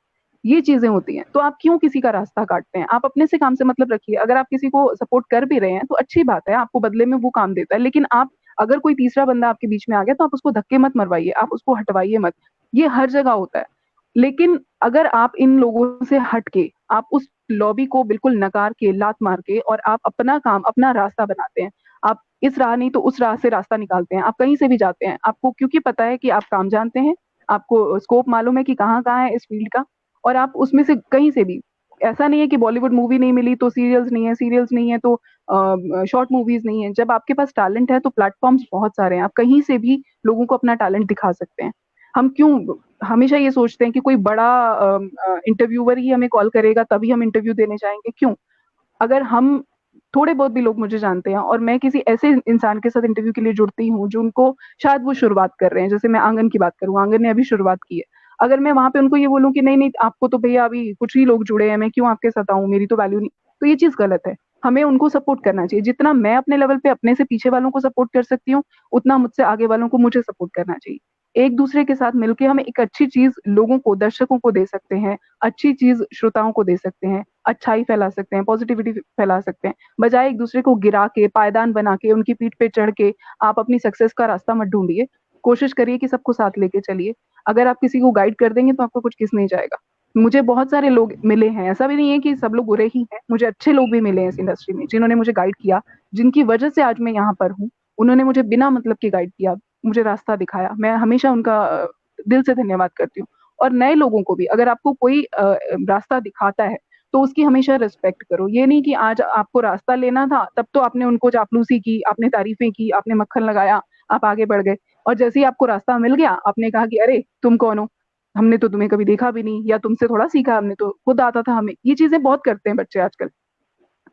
ये चीजें होती हैं। तो आप क्यों किसी का रास्ता काटते हैं? आप अपने से काम से मतलब रखिए। अगर आप किसी को सपोर्ट कर भी रहे हैं तो अच्छी बात है, आपको बदले में वो काम देता है, लेकिन आप, अगर कोई तीसरा बंदा आपके बीच में आ गया तो आप उसको धक्के मत मरवाइए, आप उसको हटवाइए मत। ये हर जगह होता है। लेकिन अगर आप इन लोगों से हट के, आप उस लॉबी को बिल्कुल नकार के, लात मार के, और आप अपना काम, अपना रास्ता बनाते हैं, आप इस राह नहीं तो उस राह से रास्ता निकालते हैं, आप कहीं से भी जाते हैं, आपको क्योंकि पता है कि आप काम जानते हैं, आपको स्कोप मालूम है कि कहाँ कहाँ है इस फील्ड का, और आप उसमें से कहीं से भी, ऐसा नहीं है कि बॉलीवुड मूवी नहीं मिली तो सीरियल्स नहीं है, सीरियल्स नहीं है तो शॉर्ट मूवीज नहीं है। जब आपके पास टैलेंट है तो प्लेटफॉर्म्स बहुत सारे हैं, आप कहीं से भी लोगों को अपना टैलेंट दिखा सकते हैं। हम क्यों हमेशा ये सोचते हैं कि कोई बड़ा इंटरव्यूअर ही हमें कॉल करेगा तभी हम इंटरव्यू देने जाएंगे? क्यों? अगर हम, थोड़े बहुत भी लोग मुझे जानते हैं और मैं किसी ऐसे इंसान के साथ इंटरव्यू के लिए जुड़ती हूँ जो उनको, शायद वो शुरुआत कर रहे हैं, जैसे मैं आंगन की बात करूँ, आंगन ने अभी शुरुआत की है, अगर मैं वहां पे उनको ये बोलूँ कि नहीं नहीं आपको तो भैया अभी कुछ ही लोग जुड़े हैं, मैं क्यों आपके साथ आऊँ, मेरी तो वैल्यू नहीं, तो ये चीज गलत है। हमें उनको सपोर्ट करना चाहिए, जितना मैं अपने लेवल पे अपने से पीछे वालों को सपोर्ट कर सकती हूँ, उतना मुझसे आगे वालों को मुझे सपोर्ट करना चाहिए। एक दूसरे के साथ मिलके हम एक अच्छी चीज लोगों को, दर्शकों को दे सकते हैं, अच्छी चीज श्रोताओं को दे सकते हैं, अच्छाई फैला सकते हैं, पॉजिटिविटी फैला सकते हैं, बजाय एक दूसरे को गिरा के, पायदान बना के, उनकी पीठ पे चढ़ के आप अपनी सक्सेस का रास्ता मत ढूंढिए। कोशिश करिए कि सबको साथ लेके चलिए। अगर आप किसी को गाइड कर देंगे तो आपको कुछ किस नहीं जाएगा। मुझे बहुत सारे लोग मिले हैं, ऐसा भी नहीं है कि सब लोग बुरे ही हैं, मुझे अच्छे लोग भी मिले हैं इस इंडस्ट्री में जिन्होंने मुझे गाइड किया, जिनकी वजह से आज मैं यहाँ पर हूँ। उन्होंने मुझे बिना मतलब के गाइड किया, मुझे रास्ता दिखाया, मैं हमेशा उनका दिल से धन्यवाद करती हूँ। और नए लोगों को भी अगर आपको कोई रास्ता दिखाता है तो उसकी हमेशा रिस्पेक्ट करो। ये नहीं कि आज आपको रास्ता लेना था तब तो आपने उनको चापलूसी की, आपने तारीफें की, आपने मक्खन लगाया, आप आगे बढ़ गए, और जैसे ही आपको रास्ता मिल गया आपने कहा कि अरे तुम कौन हो, हमने तो तुम्हें कभी देखा भी नहीं, या तुमसे थोड़ा सीखा, हमने तो खुद आता था हमें। ये चीजें बहुत करते हैं बच्चे आजकल।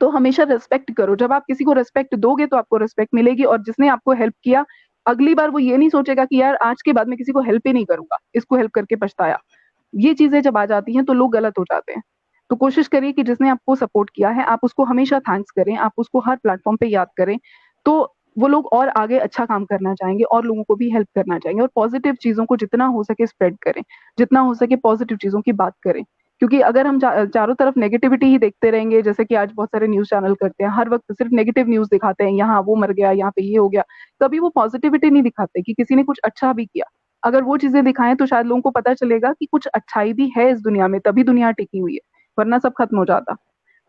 तो हमेशा रिस्पेक्ट करो, जब आप किसी को रिस्पेक्ट दोगे तो आपको रिस्पेक्ट मिलेगी, और जिसने आपको हेल्प किया अगली बार वो ये नहीं सोचेगा कि यार आज के बाद मैं किसी को हेल्प ही नहीं करूंगा, इसको हेल्प करके पछताया। ये चीजें जब आ जाती हैं तो लोग गलत हो जाते हैं। तो कोशिश करिए कि जिसने आपको सपोर्ट किया है आप उसको हमेशा थैंक्स करें, आप उसको हर प्लेटफॉर्म पे याद करें। तो वो लोग और आगे अच्छा काम करना चाहेंगे और लोगों को भी हेल्प करना चाहेंगे, और पॉजिटिव चीजों को जितना हो सके स्प्रेड करें, जितना हो सके पॉजिटिव चीजों की बात करें। क्योंकि अगर हम चारों तरफ नेगेटिविटी ही देखते रहेंगे, जैसे कि आज बहुत सारे न्यूज चैनल करते हैं, हर वक्त सिर्फ नेगेटिव न्यूज दिखाते हैं, यहाँ वो मर गया, यहाँ पे ये हो गया, कभी वो पॉजिटिविटी नहीं दिखाते कि किसी ने कुछ अच्छा भी किया। अगर वो चीजें दिखाएं तो शायद लोगों को पता चलेगा कि कुछ अच्छाई भी है इस दुनिया में, तभी दुनिया टिकी हुई है, वरना सब खत्म हो जाता।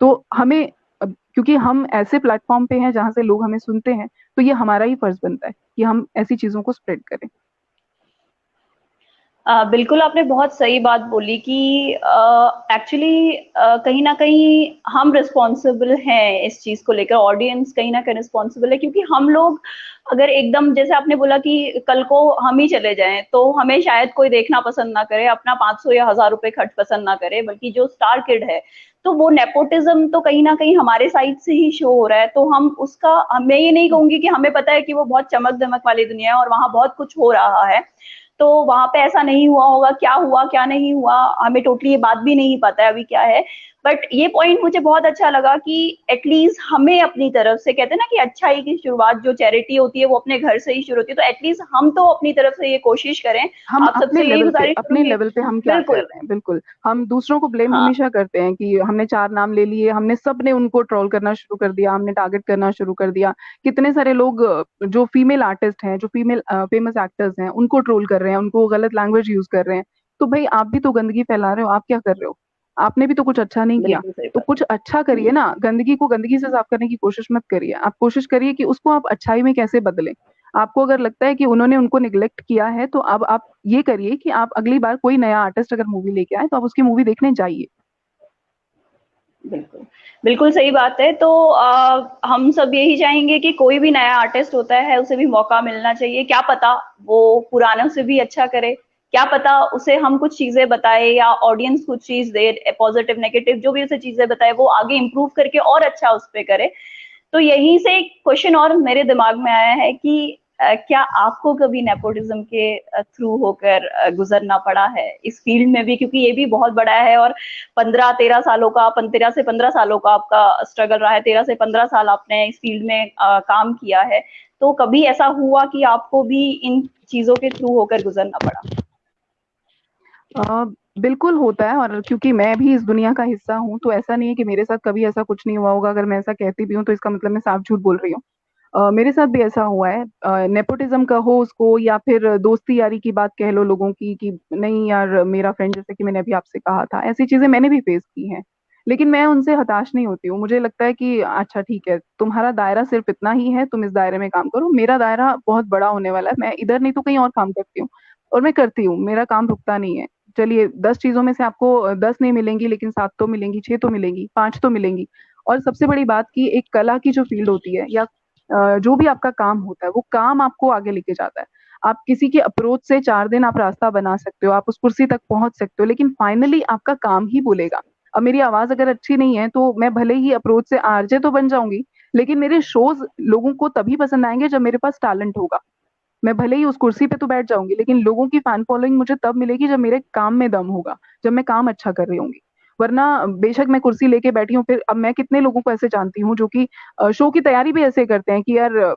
तो हमें क्योंकि हम ऐसे प्लेटफॉर्म पे हैं जहां से लोग हमें सुनते हैं, तो ये हमारा ही फर्ज बनता है कि हम ऐसी चीजों को स्प्रेड करें। बिल्कुल आपने बहुत सही बात बोली कि एक्चुअली कहीं न कहीं हम रिस्पॉन्सिबल हैं इस चीज़ को लेकर, ऑडियंस कहीं न कहीं रिस्पॉन्सिबल है, क्योंकि हम लोग अगर एकदम जैसे आपने बोला कि कल को हम ही चले जाएँ, तो हमें शायद कोई देखना पसंद ना करे, अपना 500 या 1000 रुपए खर्च पसंद ना करे, बल्कि जो स्टार किड है, तो वो नेपोटिज़्म तो कहीं न कहीं हमारे साइड से ही शो हो रहा है, तो हम उसका मैं ये नहीं कहूँगी कि हमें पता है कि वो बहुत चमक-धमक वाली दुनिया है और वहाँ बहुत कुछ हो रहा है। तो वहाँ पे ऐसा नहीं हुआ, क्या नहीं हुआ, हमें टोटली ये बात भी नहीं पता है अभी क्या है। बट ये पॉइंट मुझे बहुत अच्छा लगा कि एटलीस्ट हमें अपनी तरफ से, कहते हैं ना कि अच्छाई की शुरुआत जो चैरिटी होती है वो अपने घर से ही शुरू होती है, तो एटलीस्ट हम तो अपनी तरफ से ये कोशिश करें। हम आप सबसे यही गुजारिश अपने करूंगी। लेवल पे हम क्या कर बिल्कुल। रहे हैं, बिल्कुल। हम दूसरों को ब्लेम हाँ। हमेशा करते हैं कि हमने चार नाम ले लिए, हमने सबने उनको ट्रोल करना शुरू कर दिया, हमने टारगेट करना शुरू कर दिया। कितने सारे लोग जो फीमेल आर्टिस्ट हैं, जो फीमेल फेमस एक्टर्स हैं, उनको ट्रोल कर रहे हैं, उनको गलत लैंग्वेज यूज कर रहे हैं। तो भाई आप भी तो गंदगी फैला रहे हो, आप क्या कर रहे हो? आपने भी तो कुछ अच्छा नहीं किया। बिल्कुल सही तो बात। कुछ अच्छा करिए ना, गंदगी को गंदगी से साफ करने की कोशिश मत करिए, आप कोशिश करिए कि उसको आप अच्छाई में कैसे बदलें। आपको अगर लगता है कि उन्होंने उनको निग्लेक्ट किया है तो अब आप ये करिए कि आप अगली बार कोई नया आर्टिस्ट अगर मूवी लेके आए तो आप उसकी मूवी देखने जाइए। बिल्कुल, बिल्कुल सही बात है। तो हम सब यही चाहेंगे कि कोई भी नया आर्टिस्ट होता है, उसे भी मौका मिलना चाहिए। क्या पता वो पुरानों से भी अच्छा करे, क्या पता उसे हम कुछ चीज़ें बताएँ या ऑडियंस कुछ चीज़ दे, पॉज़िटिव, नेगेटिव जो भी उसे चीज़ें बताएँ, वो आगे इम्प्रूव करके और अच्छा उस पे करे। तो यहीं से एक क्वेश्चन और मेरे दिमाग में आया है कि क्या आपको कभी नेपोटिज्म के थ्रू होकर गुजरना पड़ा है इस फील्ड में भी, क्योंकि ये भी बहुत बड़ा है और 15-13 सालों का, 13 से 15 सालों का आपका स्ट्रगल रहा है, 13 से 15 साल आपने इस फील्ड में काम किया है, तो कभी ऐसा हुआ कि आपको भी इन चीजों के थ्रू होकर गुजरना पड़ा? अ, बिल्कुल होता है, और क्योंकि मैं भी इस दुनिया का हिस्सा हूँ तो ऐसा नहीं है कि मेरे साथ कभी ऐसा कुछ नहीं हुआ होगा। अगर मैं ऐसा कहती भी हूँ तो इसका मतलब मैं साफ झूठ बोल रही हूँ। मेरे साथ भी ऐसा हुआ है। नेपोटिज्म कहो उसको या फिर दोस्ती यारी की बात कह लो लोगों की, कि नहीं यार मेरा फ्रेंड, जैसे कि मैंने अभी आपसे कहा था, ऐसी चीजें मैंने भी फेस की हैं। लेकिन मैं उनसे हताश नहीं होती हूँ। मुझे लगता है कि अच्छा ठीक है, तुम्हारा दायरा सिर्फ इतना ही है, तुम इस दायरे में काम करो, मेरा दायरा बहुत बड़ा होने वाला है, मैं इधर नहीं तो कहीं और काम करती हूँ। और मैं करती हूँ, मेरा काम रुकता नहीं है। चलिए 10 चीजों में से आपको 10 नहीं मिलेंगी, लेकिन 7 तो मिलेंगी, 6 तो मिलेंगी, 5 तो मिलेंगी। और सबसे बड़ी बात की एक कला की जो फील्ड होती है, या जो भी आपका काम होता है, वो काम आपको आगे लेके जाता है। आप किसी के अप्रोच से 4 दिन आप रास्ता बना सकते हो, आप उस कुर्सी तक पहुंच सकते हो, लेकिन फाइनली आपका काम ही बोलेगा। अब मेरी आवाज अगर अच्छी नहीं है तो मैं भले ही अप्रोच से आरजे तो बन जाऊंगी, लेकिन मेरे शोज लोगों को तभी पसंद आएंगे जब मेरे पास टैलेंट होगा। मैं भले ही उस कुर्सी पे तो बैठ जाऊंगी, लेकिन लोगों की फैन फॉलोइंग मुझे तब मिलेगी जब मेरे काम में दम होगा, जब मैं काम अच्छा कर रही होंगी। वरना बेशक मैं कुर्सी लेके बैठी हूँ, फिर अब मैं कितने लोगों को ऐसे जानती हूँ जो कि शो की तैयारी भी ऐसे करते हैं कि यार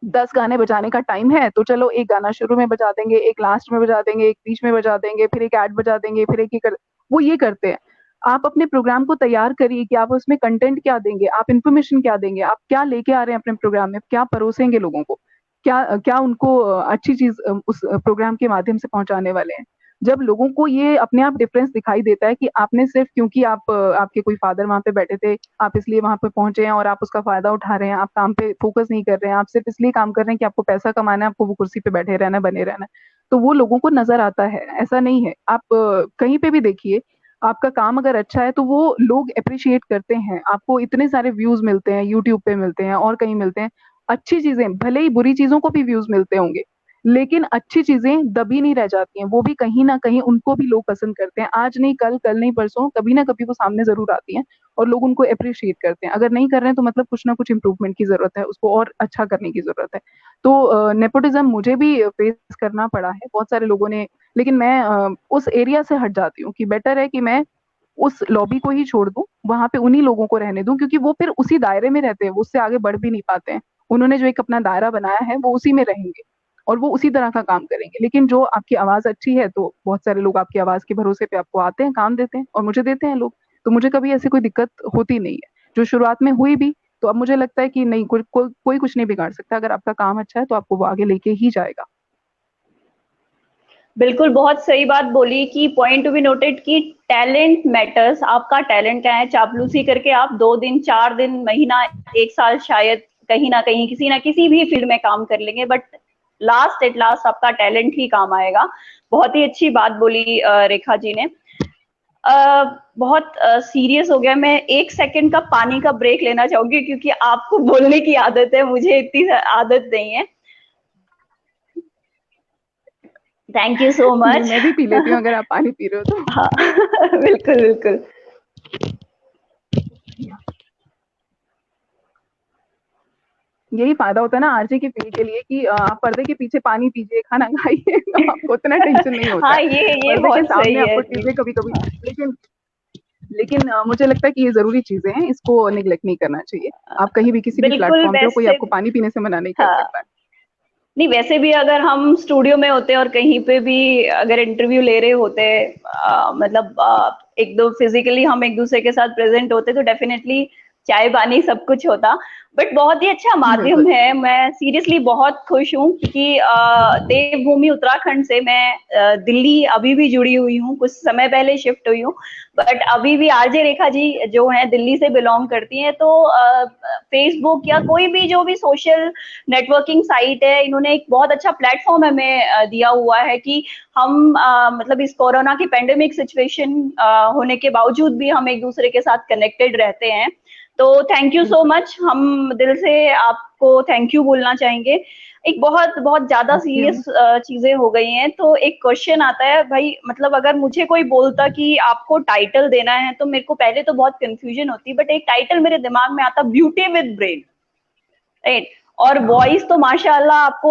10 गाने बजाने का टाइम है तो चलो एक गाना शुरू में बजा देंगे, एक लास्ट में बजा देंगे, एक बीच में बजा देंगे, फिर एक ऐड बजा देंगे, फिर एक ये कर वो ये करते हैं। आप अपने प्रोग्राम को तैयार करिए कि आप उसमें कंटेंट क्या देंगे, आप इन्फॉर्मेशन क्या देंगे, आप क्या लेके आ रहे हैं अपने प्रोग्राम में, क्या परोसेंगे लोगों को, क्या क्या उनको अच्छी चीज उस प्रोग्राम के माध्यम से पहुंचाने वाले हैं। जब लोगों को ये अपने आप डिफरेंस दिखाई देता है कि आपने सिर्फ क्योंकि आप आपके कोई फादर वहां पे बैठे थे, आप इसलिए वहां पे पहुंचे हैं और आप उसका फायदा उठा रहे हैं, आप काम पे फोकस नहीं कर रहे हैं, आप सिर्फ इसलिए काम कर रहे हैं कि आपको पैसा कमाना है, आपको वो कुर्सी पे बैठे रहना है, बने रहना है, तो वो लोगों को नजर आता है। ऐसा नहीं है, आप कहीं पे भी देखिए, आपका काम अगर अच्छा है तो वो लोग अप्रिशिएट करते हैं, आपको इतने सारे व्यूज मिलते हैं, यूट्यूब पे मिलते हैं और कहीं मिलते हैं। अच्छी चीजें, भले ही बुरी चीजों को भी व्यूज मिलते होंगे, लेकिन अच्छी चीजें दबी नहीं रह जाती हैं, वो भी कहीं ना कहीं उनको भी लोग पसंद करते हैं। आज नहीं कल, कल नहीं परसों, कभी ना कभी वो सामने जरूर आती हैं और लोग उनको अप्रिशिएट करते हैं। अगर नहीं कर रहे हैं तो मतलब कुछ ना कुछ इंप्रूवमेंट की जरूरत है, उसको और अच्छा करने की जरूरत है। तो नेपोटिज्म मुझे भी फेस करना पड़ा है, बहुत सारे लोगों ने, लेकिन मैं उस एरिया से हट जाती हूँ कि बेटर है कि मैं उस लॉबी को ही छोड़ दूं, वहां पे उन्हीं लोगों को रहने दूं, क्योंकि वो फिर उसी दायरे में रहते हैं, वो उससे आगे बढ़ भी नहीं पाते हैं। उन्होंने जो एक अपना दायरा बनाया है वो उसी में रहेंगे और वो उसी तरह का काम करेंगे। लेकिन जो आपकी आवाज अच्छी है तो बहुत सारे लोग आपकी आवाज के भरोसे पे आपको आते हैं, काम देते हैं, और मुझे देते हैं लोग। तो मुझे कभी ऐसी कोई दिक्कत होती नहीं है, जो शुरुआत में हुई भी। तो अब मुझे लगता है कि नहीं, कोई कुछ नहीं बिगाड़ सकता, अगर आपका काम अच्छा है तो आपको वो आगे लेके ही जाएगा। बिल्कुल, बहुत सही बात बोली कि पॉइंट टू बी नोटेड कि टैलेंट मैटर्स। आपका टैलेंट क्या है? चापलूसी करके आप 2 दिन, 4 दिन, महीना, 1 साल शायद कहीं न कहीं किसी न किसी भी फील्ड में काम कर लेंगे, बट लास्ट एट लास्ट आपका टैलेंट ही काम आएगा। बहुत ही अच्छी बात बोली रेखा जी ने। बहुत सीरियस हो गया। मैं 1 सेकंड का पानी का ब्रेक लेना चाहूँगी क्योंकि आपको बोलने की आदत है, मुझे इतनी आदत नहीं है। थैंक यू सो नहीं, मच। मैं भी पी लेती हूँ अगर आप पानी पी रहे हो हाँ, बिल्कुल, बिल्कुल। तो। यही फायदा होता है ना आरजे की फील्ड के लिए कि आप पर्दे के पीछे पानी पीजिए, खाना खाइए, तो आपको उतना टेंशन नहीं होता हाँ, है। ये पर्दे के बहुत सामने सही है। आपको चीजें कभी कभी, लेकिन लेकिन मुझे लगता है कि ये जरूरी चीजें हैं, इसको निग्लेक्ट नहीं करना चाहिए। आप कहीं भी किसी भी बिल्कुल प्लेटफॉर्म पे हो, कोई वैसे आपको पानी पीने से मना नहीं कर हाँ, सकता है। नहीं वैसे भी अगर हम स्टूडियो में होते और कहीं पे भी अगर इंटरव्यू ले रहे होते, मतलब एक दो फिजिकली हम एक दूसरे के साथ प्रेजेंट होते तो डेफिनेटली चाय पानी सब कुछ होता। बट बहुत ही अच्छा माध्यम बिल्कुल। है। मैं सीरियसली बहुत खुश हूँ क्योंकि देवभूमि उत्तराखंड से मैं दिल्ली अभी भी जुड़ी हुई हूँ, कुछ समय पहले शिफ्ट हुई हूँ, बट अभी भी आरजे रेखा जी जो है दिल्ली से बिलोंग करती हैं। तो फेसबुक या कोई भी जो भी सोशल नेटवर्किंग साइट है, इन्होंने एक बहुत अच्छा प्लेटफॉर्म हमें दिया हुआ है कि हम मतलब इस कोरोना की पेंडेमिक सिचुएशन होने के बावजूद भी हम एक दूसरे के साथ कनेक्टेड रहते हैं। तो थैंक यू सो बिल्कुल। मच, हम दिल से आपको थैंक यू बोलना चाहेंगे। एक बहुत बहुत ज्यादा थैंक यू। सीरियस चीजें हो गई हैं, तो एक क्वेश्चन आता है भाई, मतलब अगर मुझे कोई बोलता कि आपको टाइटल देना है तो मेरे को पहले तो बहुत कंफ्यूजन होती, बट एक टाइटल मेरे दिमाग में आता, ब्यूटी विद ब्रेन, राइट। और वॉइस तो माशाल्लाह आपको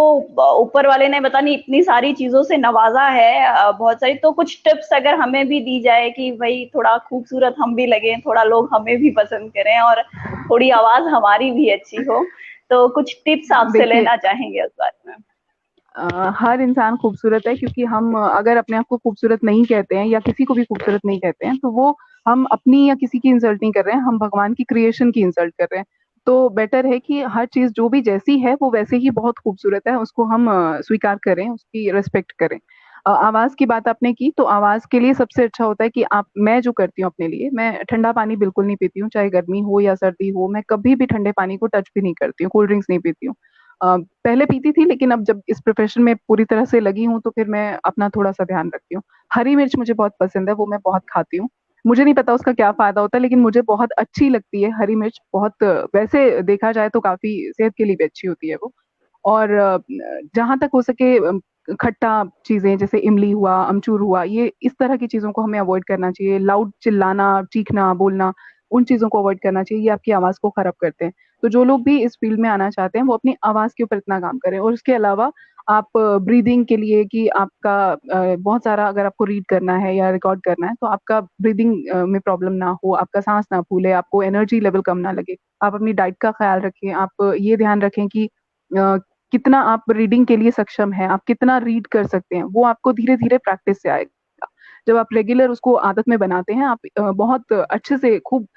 ऊपर वाले ने पता नहीं इतनी सारी चीजों से नवाजा है, बहुत सारी। तो कुछ टिप्स अगर हमें भी दी जाए कि भाई थोड़ा खूबसूरत हम भी लगे, थोड़ा लोग हमें भी पसंद करें और थोड़ी आवाज हमारी भी अच्छी हो, तो कुछ टिप्स आपसे देखिए, लेना चाहेंगे उस बारे में। हर इंसान खूबसूरत है, क्योंकि हम अगर अपने आप को खूबसूरत नहीं कहते हैं या किसी को भी खूबसूरत नहीं कहते हैं तो वो हम अपनी या किसी की इंसल्ट नहीं कर रहे हैं, हम भगवान की क्रिएशन की इंसल्ट कर रहे हैं। तो बेटर है कि हर चीज जो भी जैसी है वो वैसे ही बहुत खूबसूरत है, उसको हम स्वीकार करें, उसकी रिस्पेक्ट करें। आवाज की बात आपने की, तो आवाज के लिए सबसे अच्छा होता है कि आप, मैं जो करती हूँ अपने लिए, मैं ठंडा पानी बिल्कुल नहीं पीती हूँ, चाहे गर्मी हो या सर्दी हो, मैं कभी भी ठंडे पानी को टच भी नहीं करती हूँ, कोल्ड ड्रिंक्स नहीं पीती हूँ। पहले पीती थी, लेकिन अब जब इस प्रोफेशन में पूरी तरह से लगी हूँ तो फिर मैं अपना थोड़ा सा ध्यान रखती हूँ। हरी मिर्च मुझे बहुत पसंद है, वो मैं बहुत खाती हूँ। मुझे नहीं पता उसका क्या फायदा होता है, लेकिन मुझे बहुत अच्छी लगती है हरी मिर्च, बहुत वैसे देखा जाए तो काफी सेहत के लिए भी अच्छी होती है वो। और जहां तक हो सके खट्टा चीजें जैसे इमली हुआ, अमचूर हुआ, ये इस तरह की चीजों को हमें अवॉइड करना चाहिए। लाउड चिल्लाना, चीखना, बोलना, उन चीजों को अवॉइड करना चाहिए, ये आपकी आवाज को खराब करते हैं। तो जो लोग भी इस फील्ड में आना चाहते हैं वो अपनी आवाज के ऊपर इतना काम करें। और उसके अलावा आप ब्रीदिंग के लिए, कि आपका बहुत सारा अगर आपको रीड करना है या रिकॉर्ड करना है तो आपका ब्रीदिंग में प्रॉब्लम ना हो, आपका सांस ना फूले, आपको एनर्जी लेवल कम ना लगे, आप अपनी डाइट का ख्याल रखें। आप ये ध्यान रखें कि कितना आप रीडिंग के लिए सक्षम हैं, आप कितना रीड कर सकते हैं, वो आपको धीरे धीरे प्रैक्टिस से आएगा। जब आप रेगुलर उसको आदत में बनाते हैं, आप बहुत अच्छे से खूब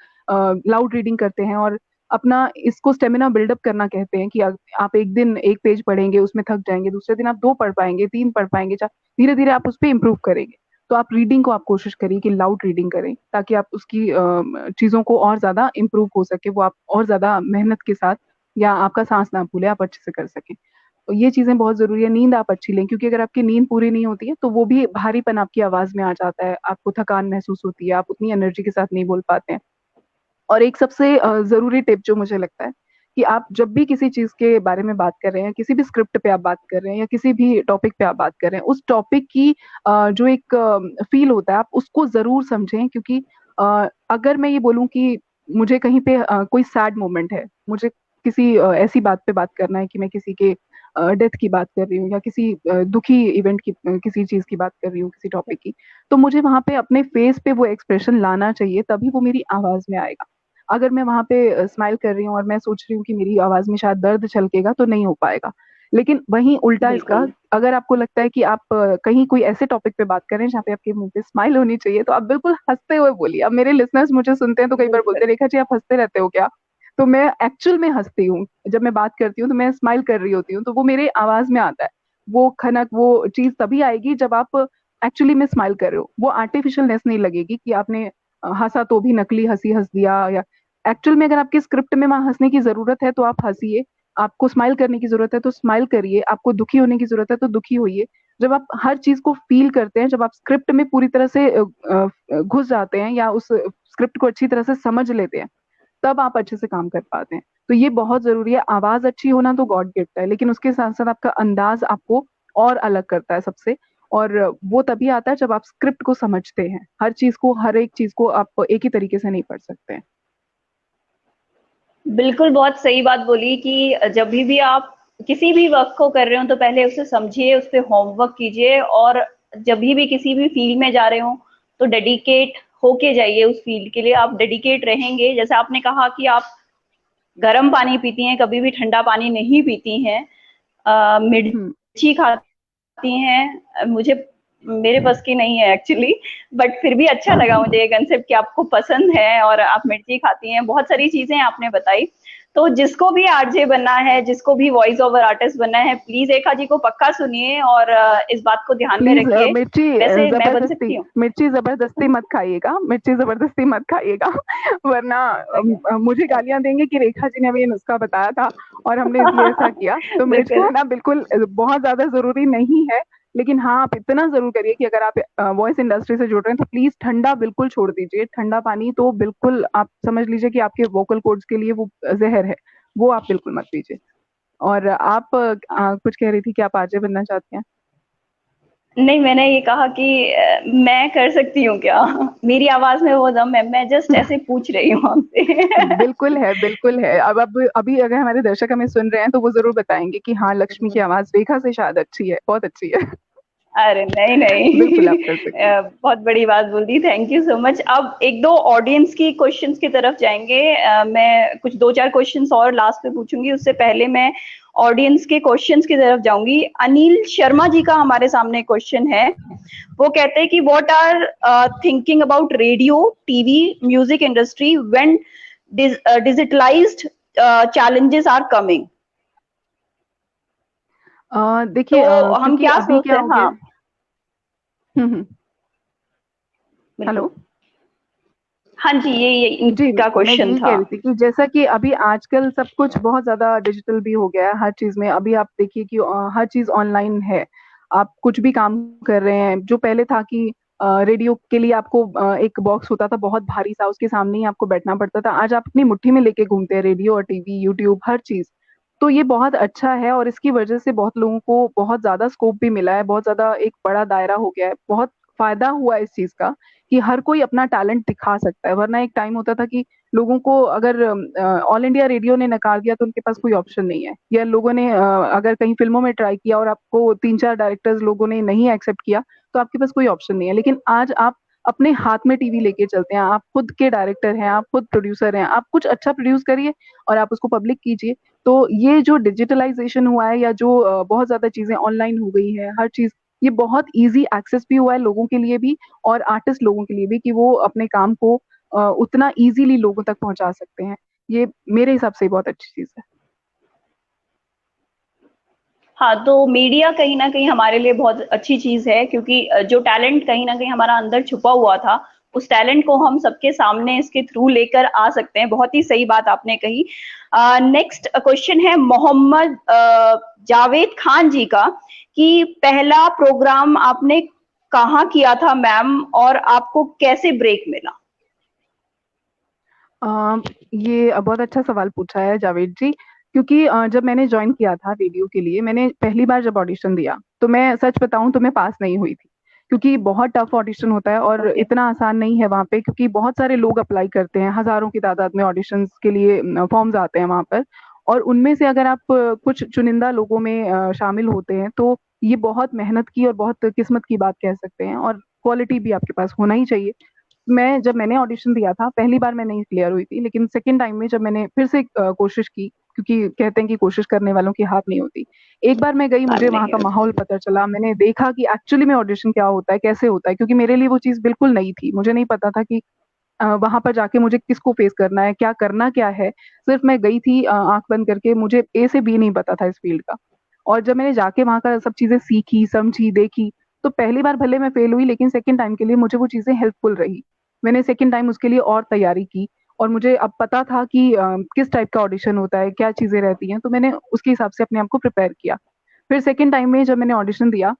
लाउड रीडिंग करते हैं, और अपना इसको स्टेमिना बिल्डअप करना कहते हैं कि आप एक दिन एक पेज पढ़ेंगे, उसमें थक जाएंगे, दूसरे दिन आप 2 पढ़ पाएंगे, 3 पढ़ पाएंगे, धीरे धीरे आप उस पर इम्प्रूव करेंगे। तो आप रीडिंग को आप कोशिश करिए कि लाउड रीडिंग करें, ताकि आप उसकी चीजों को और ज्यादा इम्प्रूव हो सके, वो आप और ज्यादा मेहनत के साथ, या आपका सांस ना भूले, आप अच्छे से कर सकें। तो ये चीजें बहुत जरूरी है। नींद आप अच्छी लें, क्योंकि अगर आपकी नींद पूरी नहीं होती है तो वो भी भारीपन आपकी आवाज में आ जाता है, आपको थकान महसूस होती है, आप उतनी एनर्जी के साथ नहीं बोल पाते हैं। और एक सबसे जरूरी टिप जो मुझे लगता है कि आप जब भी किसी चीज के बारे में बात कर रहे हैं, किसी भी स्क्रिप्ट पे आप बात कर रहे हैं, या किसी भी टॉपिक पे आप बात कर रहे हैं, उस टॉपिक की जो एक फील होता है, आप उसको जरूर समझें। क्योंकि अगर मैं ये बोलूं कि मुझे कहीं पे कोई सैड मोमेंट है, मुझे किसी ऐसी बात पे बात करना है कि मैं किसी के डेथ की बात कर रही हूँ, या किसी दुखी इवेंट की, किसी चीज की बात कर रही हूँ, किसी टॉपिक की, तो मुझे वहां पे अपने फेस पे वो एक्सप्रेशन लाना चाहिए, तभी वो मेरी आवाज में आएगा। अगर मैं वहां पे स्माइल कर रही हूँ और मैं सोच रही हूँ कि मेरी आवाज में शायद दर्द छलकेगा, तो नहीं हो पाएगा। लेकिन वहीं उल्टा इसका, बिल्कुल। अगर आपको लगता है कि आप कहीं कोई ऐसे टॉपिक पे बात कर रहे हैं जहाँ पे आपके मुंह पे स्माइल होनी चाहिए, तो आप बिल्कुल हंसते हुए बोलिए। अब मेरे लिसनर्स मुझे सुनते हैं तो कई बार बोलते बिल्कुल। हैं, रेखा जी आप हंसते रहते हो क्या? तो मैं एक्चुअल में हंसती हूँ। जब मैं बात करती हूँ तो मैं स्माइल कर रही होती हूँ, तो वो मेरे आवाज में आता है। वो खनक, वो चीज तभी आएगी जब आप एक्चुअली में स्माइल कर रहे हो। वो आर्टिफिशियलनेस नहीं लगेगी कि आपने हंसा तो भी नकली हंसी हंस दिया, या एक्चुअल में अगर आपके स्क्रिप्ट में वहां हंसने की जरूरत है तो आप हंसिए, आपको स्माइल करने की जरूरत है तो स्माइल करिए, आपको दुखी होने की जरूरत है तो दुखी होइए। जब आप हर चीज को फील करते हैं, जब आप स्क्रिप्ट में पूरी तरह से घुस जाते हैं, या उस स्क्रिप्ट को अच्छी तरह से समझ लेते हैं, तब आप अच्छे से काम कर पाते हैं। तो ये बहुत जरूरी है। आवाज अच्छी होना तो गॉड गिफ्ट है, लेकिन उसके साथ साथ आपका अंदाज आपको और अलग करता है सबसे। और वो तभी आता है जब आप स्क्रिप्ट को समझते हैं। हर चीज को, हर एक चीज को आप एक ही तरीके से नहीं पढ़ सकते हैं। बिल्कुल, बहुत सही बात बोली कि जब भी आप किसी भी वर्क को कर रहे हो तो पहले उसे समझिए, उस पे होमवर्क कीजिए, और जब भी किसी भी फील्ड में जा रहे हो तो डेडिकेट होके जाइए उस फील्ड के लिए। आप डेडिकेट रहेंगे, जैसे आपने कहा कि आप गर्म पानी पीती हैं, कभी भी ठंडा पानी नहीं पीती हैं, हम्म। मिर्ची खाती हैं, मुझे मेरे बस की नहीं है एक्चुअली, बट फिर भी अच्छा लगा मुझे ये कंसेप्ट कि आपको पसंद है और आप मिर्ची खाती हैं। बहुत सारी चीजें आपने बताई। तो जिसको भी आरजे बनना है, जिसको भी वॉइस ओवर आर्टिस्ट बनना है, प्लीज रेखा जी को पक्का सुनिए और इस बात को ध्यान में प्लीज रखिए। मिर्ची वैसे मैं बन जबरदस्ती, सकती हूँ? मिर्ची जबरदस्ती मत खाइएगा, मिर्ची जबरदस्ती मत खाइएगा। वरना ओके। मुझे गालियां देंगे कि रेखा जी ने हमें ये नुस्खा बताया था और हमने इसलिए ऐसा किया। तो मिर्च बिल्कुल। खाना बिल्कुल बहुत ज्यादा जरूरी नहीं है। लेकिन हाँ, आप इतना जरूर करिए कि अगर आप वॉइस इंडस्ट्री से जुड़ रहे हैं तो प्लीज ठंडा बिल्कुल छोड़ दीजिए। ठंडा पानी तो बिल्कुल, आप समझ लीजिए कि आपके वोकल कोर्ड्स के लिए वो जहर है। वो आप बिल्कुल मत पीजिए। और आप कुछ कह रही थी कि आप आरजे बनना चाहती हैं? नहीं, मैंने ये कहा कि मैं कर सकती हूँ क्या? मेरी आवाज में वो दम है, मैं जस्ट ऐसे पूछ रही हूँ आपसे। बिल्कुल है, बिल्कुल है। अब अभी अगर हमारे दर्शक हमें सुन रहे हैं तो वो जरूर बताएंगे कि हाँ, लक्ष्मी की आवाज रेखा से शायद अच्छी है, बहुत अच्छी है। अरे नहीं बिल्कुल आप नहीं। कर सकती हैं। बहुत बड़ी बात बोल दी, थैंक यू सो मच। अब एक दो ऑडियंस की क्वेश्चंस की तरफ जाएंगे। मैं कुछ दो चार क्वेश्चंस और लास्ट में पूछूंगी, उससे पहले मैं ऑडियंस के क्वेश्चंस की तरफ जाऊंगी। अनिल शर्मा जी का हमारे सामने क्वेश्चन है। वो कहते हैं कि what are thinking about radio, TV, music industry when digitalised challenges are coming? देखिए, तो हम क्योंकि क्या अभी सोचते क्या हैं? हो गया। हाँ, हम्म। बिल्कुल। हेलो। हाँ जी, ये जी, इनका मैं क्वेश्चन यही था। कह रही थी कि जैसा कि अभी आजकल सब कुछ बहुत ज्यादा डिजिटल भी हो गया है हर चीज में। अभी आप देखिए कि हर चीज ऑनलाइन है। आप कुछ भी काम कर रहे हैं, जो पहले था कि रेडियो के लिए आपको एक बॉक्स होता था बहुत भारी सा, उसके सामने ही आपको बैठना पड़ता था। आज आप अपनी मुट्ठी में लेके घूमते हैं रेडियो और टीवी, यूट्यूब, हर चीज। तो ये बहुत अच्छा है, और इसकी वजह से बहुत लोगों को बहुत ज्यादा स्कोप भी मिला है, बहुत ज्यादा एक बड़ा दायरा हो गया है, बहुत फायदा हुआ है इस चीज का कि हर कोई अपना टैलेंट दिखा सकता है। वरना एक टाइम होता था कि लोगों को अगर ऑल इंडिया रेडियो ने नकार दिया तो उनके पास कोई ऑप्शन नहीं है, या लोगों ने अगर कहीं फिल्मों में ट्राई किया और आपको 3-4 डायरेक्टर्स लोगों ने नहीं एक्सेप्ट किया, तो आपके पास कोई ऑप्शन नहीं है। लेकिन आज आप अपने हाथ में टीवी लेके चलते हैं, आप खुद के डायरेक्टर हैं, आप खुद प्रोड्यूसर हैं, आप कुछ अच्छा प्रोड्यूस करिए और आप उसको पब्लिक कीजिए। तो ये जो डिजिटलाइजेशन हुआ है या जो बहुत ज्यादा चीजें ऑनलाइन हो गई है, हर चीज, ये बहुत इजी एक्सेस भी हुआ है लोगों के लिए भी और आर्टिस्ट लोगों के लिए भी कि वो अपने काम को उतना इजीली लोगों तक पहुंचा सकते हैं। ये मेरे हिसाब से बहुत अच्छी चीज है। हाँ, तो मीडिया कहीं न कहीं हमारे लिए बहुत अच्छी चीज़ है, क्योंकि जो टैलेंट कहीं न कहीं हमारा अंदर छुपा हुआ था, उस टैलेंट को हम सबके सामने इसके थ्रू लेकर आ सकते हैं। बहुत ही सही बात आपने कही। नेक्स्ट क्वेश्चन है मोहम्मद जावेद खान जी का, कि पहला प्रोग्राम आपने कहाँ किया था मैम और आपको कैसे ब्रेक मिला? ये बहुत अच्छा सवाल पूछा है जावेद जी, क्योंकि जब मैंने ज्वाइन किया था रेडियो के लिए, मैंने पहली बार जब ऑडिशन दिया तो मैं सच बताऊं तो मैं पास नहीं हुई थी, क्योंकि बहुत टफ ऑडिशन होता है और ओके। इतना आसान नहीं है वहाँ पे, क्योंकि बहुत सारे लोग अप्लाई करते हैं, हजारों की तादाद में ऑडिशंस के लिए फॉर्म्स आते हैं वहाँ पर। और उनमें से अगर आप कुछ चुनिंदा लोगों में शामिल होते हैं तो ये बहुत मेहनत की और बहुत किस्मत की बात कह सकते हैं, और क्वालिटी भी आपके पास होना ही चाहिए। जब मैंने ऑडिशन दिया था, पहली बार मैं नहीं क्लियर हुई थी, लेकिन सेकंड टाइम में जब मैंने फिर से कोशिश की, क्योंकि कहते हैं कि कोशिश करने वालों की हार नहीं होती। एक बार मैं गई, हाँ, मुझे वहाँ नहीं का होती। माहौल पता चला, मैंने देखा कि एक्चुअली में ऑडिशन क्या होता है, कैसे होता है, क्योंकि मेरे लिए वो चीज़ बिल्कुल नई थी, मुझे नहीं पता था कि वहां पर जाके मुझे किसको फेस करना है, क्या करना क्या है। सिर्फ मैं गई थी आंख बंद करके, मुझे ए से बी नहीं पता था इस फील्ड का। और जब मैंने जाके वहां का सब चीजें सीखी, समझी, देखी, तो पहली बार भले मैं फेल हुई, लेकिन सेकंड टाइम के लिए मुझे वो चीजें हेल्पफुल रही। मैंने सेकंड टाइम उसके लिए और तैयारी की, और मुझे अब पता था कि किस टाइप का ऑडिशन होता है, क्या चीजें रहती हैं, तो मैंने उसके हिसाब से अपने आप को प्रिपेयर किया। फिर सेकंड टाइम में जब मैंने ऑडिशन दिया,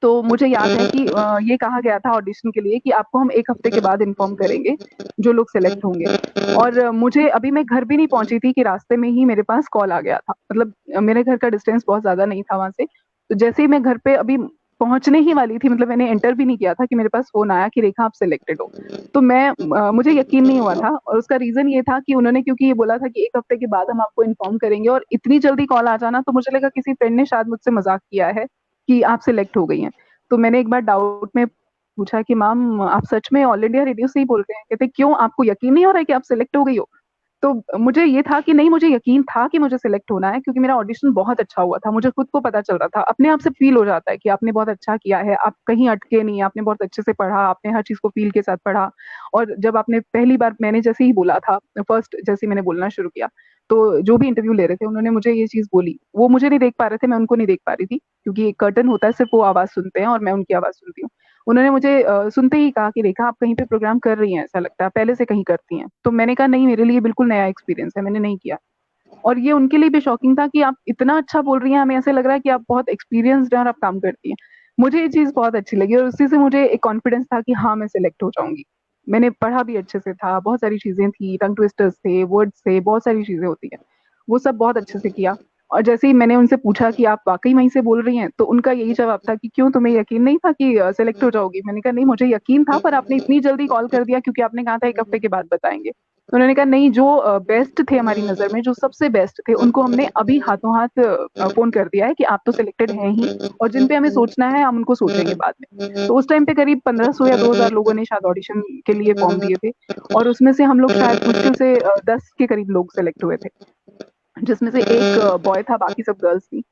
तो मुझे याद है कि ये कहा गया था ऑडिशन के लिए कि आपको हम 1 हफ्ते के बाद इन्फॉर्म करेंगे जो लोग सिलेक्ट होंगे। और मुझे अभी, मैं घर भी नहीं पहुंची थी कि रास्ते में ही मेरे पास कॉल आ गया था। मतलब मेरे घर का डिस्टेंस बहुत ज्यादा नहीं था वहां से। तो जैसे ही मैं घर पे अभी पहुंचने ही वाली थी, मतलब मैंने एंटर भी नहीं किया था कि मेरे पास फोन आया कि रेखा आप सिलेक्टेड हो। तो मुझे यकीन नहीं हुआ था, और उसका रीजन ये था कि उन्होंने, क्योंकि ये बोला था कि 1 हफ्ते के बाद हम आपको इन्फॉर्म करेंगे, और इतनी जल्दी कॉल आ जाना, तो मुझे लगा किसी फ्रेंड ने शायद मुझसे मजाक किया है कि आप सिलेक्ट हो गई हैं। तो मैंने एक बार डाउट में पूछा कि मैम, आप सच में ऑल इंडिया रेडियो से ही बोल रहे हैं? कहते क्यों, आपको यकीन नहीं हो रहा है कि आप सिलेक्ट हो गई हो? तो मुझे ये था कि नहीं, मुझे यकीन था कि मुझे सिलेक्ट होना है, क्योंकि मेरा ऑडिशन बहुत अच्छा हुआ था, मुझे खुद को पता चल रहा था, अपने आप से फील हो जाता है कि आपने बहुत अच्छा किया है, आप कहीं अटके नहीं, आपने बहुत अच्छे से पढ़ा, आपने हर चीज को फील के साथ पढ़ा। और जब आपने पहली बार, मैंने जैसे ही बोला था, फर्स्ट जैसे ही मैंने बोलना शुरू किया, तो जो भी इंटरव्यू ले रहे थे उन्होंने मुझे ये चीज बोली, वो मुझे नहीं देख पा रहे थे, मैं उनको नहीं देख पा रही थी, क्योंकि एक कर्टन होता है, सिर्फ वो आवाज सुनते हैं और मैं उनकी आवाज सुनती हूँ। उन्होंने मुझे सुनते ही कहा कि रेखा, आप कहीं पे प्रोग्राम कर रही हैं, ऐसा लगता है पहले से कहीं करती हैं। तो मैंने कहा नहीं, मेरे लिए बिल्कुल नया एक्सपीरियंस है, मैंने नहीं किया। और ये उनके लिए भी शॉकिंग था कि आप इतना अच्छा बोल रही हैं, हमें ऐसे लग रहा है कि आप बहुत एक्सपीरियंस्ड हैं और आप काम करती हैं। मुझे ये चीज बहुत अच्छी लगी, और उसी से मुझे एक कॉन्फिडेंस था कि हाँ, मैं सिलेक्ट हो जाऊंगी। मैंने पढ़ा भी अच्छे से था, बहुत सारी चीजें थी, टंग ट्विस्टर्स थे, वर्ड्स थे, बहुत सारी चीजें होती हैं, वो सब बहुत अच्छे से किया। और जैसे ही मैंने उनसे पूछा कि आप वाकई वहीं से बोल रही हैं, तो उनका यही जवाब था कि क्यों, तुम्हें यकीन नहीं था कि सेलेक्ट हो जाओगी? मैंने कहा नहीं, मुझे यकीन था, पर आपने इतनी जल्दी कॉल कर दिया, क्योंकि आपने कहा था 1 हफ्ते के बाद बताएंगे। तो उन्होंने कहा नहीं, जो बेस्ट थे हमारी नजर में, जो सबसे बेस्ट थे, उनको हमने अभी हाथों हाथ फोन कर दिया है कि आप तो सिलेक्टेड हैं ही, और जिन पे हमें सोचना है हम उनको सोचेंगे बाद में। तो उस टाइम पे करीब 1500 या 2000 लोगों ने शायद ऑडिशन के लिए फॉर्म दिए थे, और उसमें से हम लोग शायद मुश्किल से 10 के करीब लोग सेलेक्ट हुए थे, जिसमें से एक बॉय था, बाकी सब गर्ल्स थी।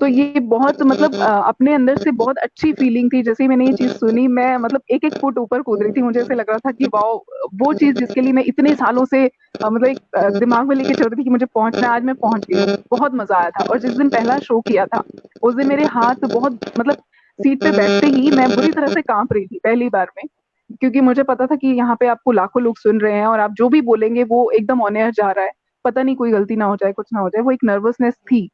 तो ये बहुत, मतलब अपने अंदर से बहुत अच्छी फीलिंग थी। जैसे ही मैंने ये चीज सुनी, मैं मतलब एक एक फुट ऊपर कूद रही थी, मुझे ऐसे लग रहा था कि वाओ, वो चीज जिसके लिए मैं इतने सालों से मतलब एक दिमाग में लेके चल रही थी कि मुझे पहुंचना है, आज मैं पहुंच गई हूँ। बहुत मजा आया था। और जिस दिन पहला शो किया था, उस दिन मेरे हाथ बहुत, मतलब सीट पे बैठते ही मैं बुरी तरह से कांप रही थी पहली बार में, क्योंकि मुझे पता था कि यहाँ पे आपको लाखों लोग सुन रहे हैं, और आप जो भी बोलेंगे वो एकदम ऑन एयर जा रहा है, पता नहीं कोई गलती ना हो जाए, कुछ ना हो जाए, वो एक नर्वसनेस थी।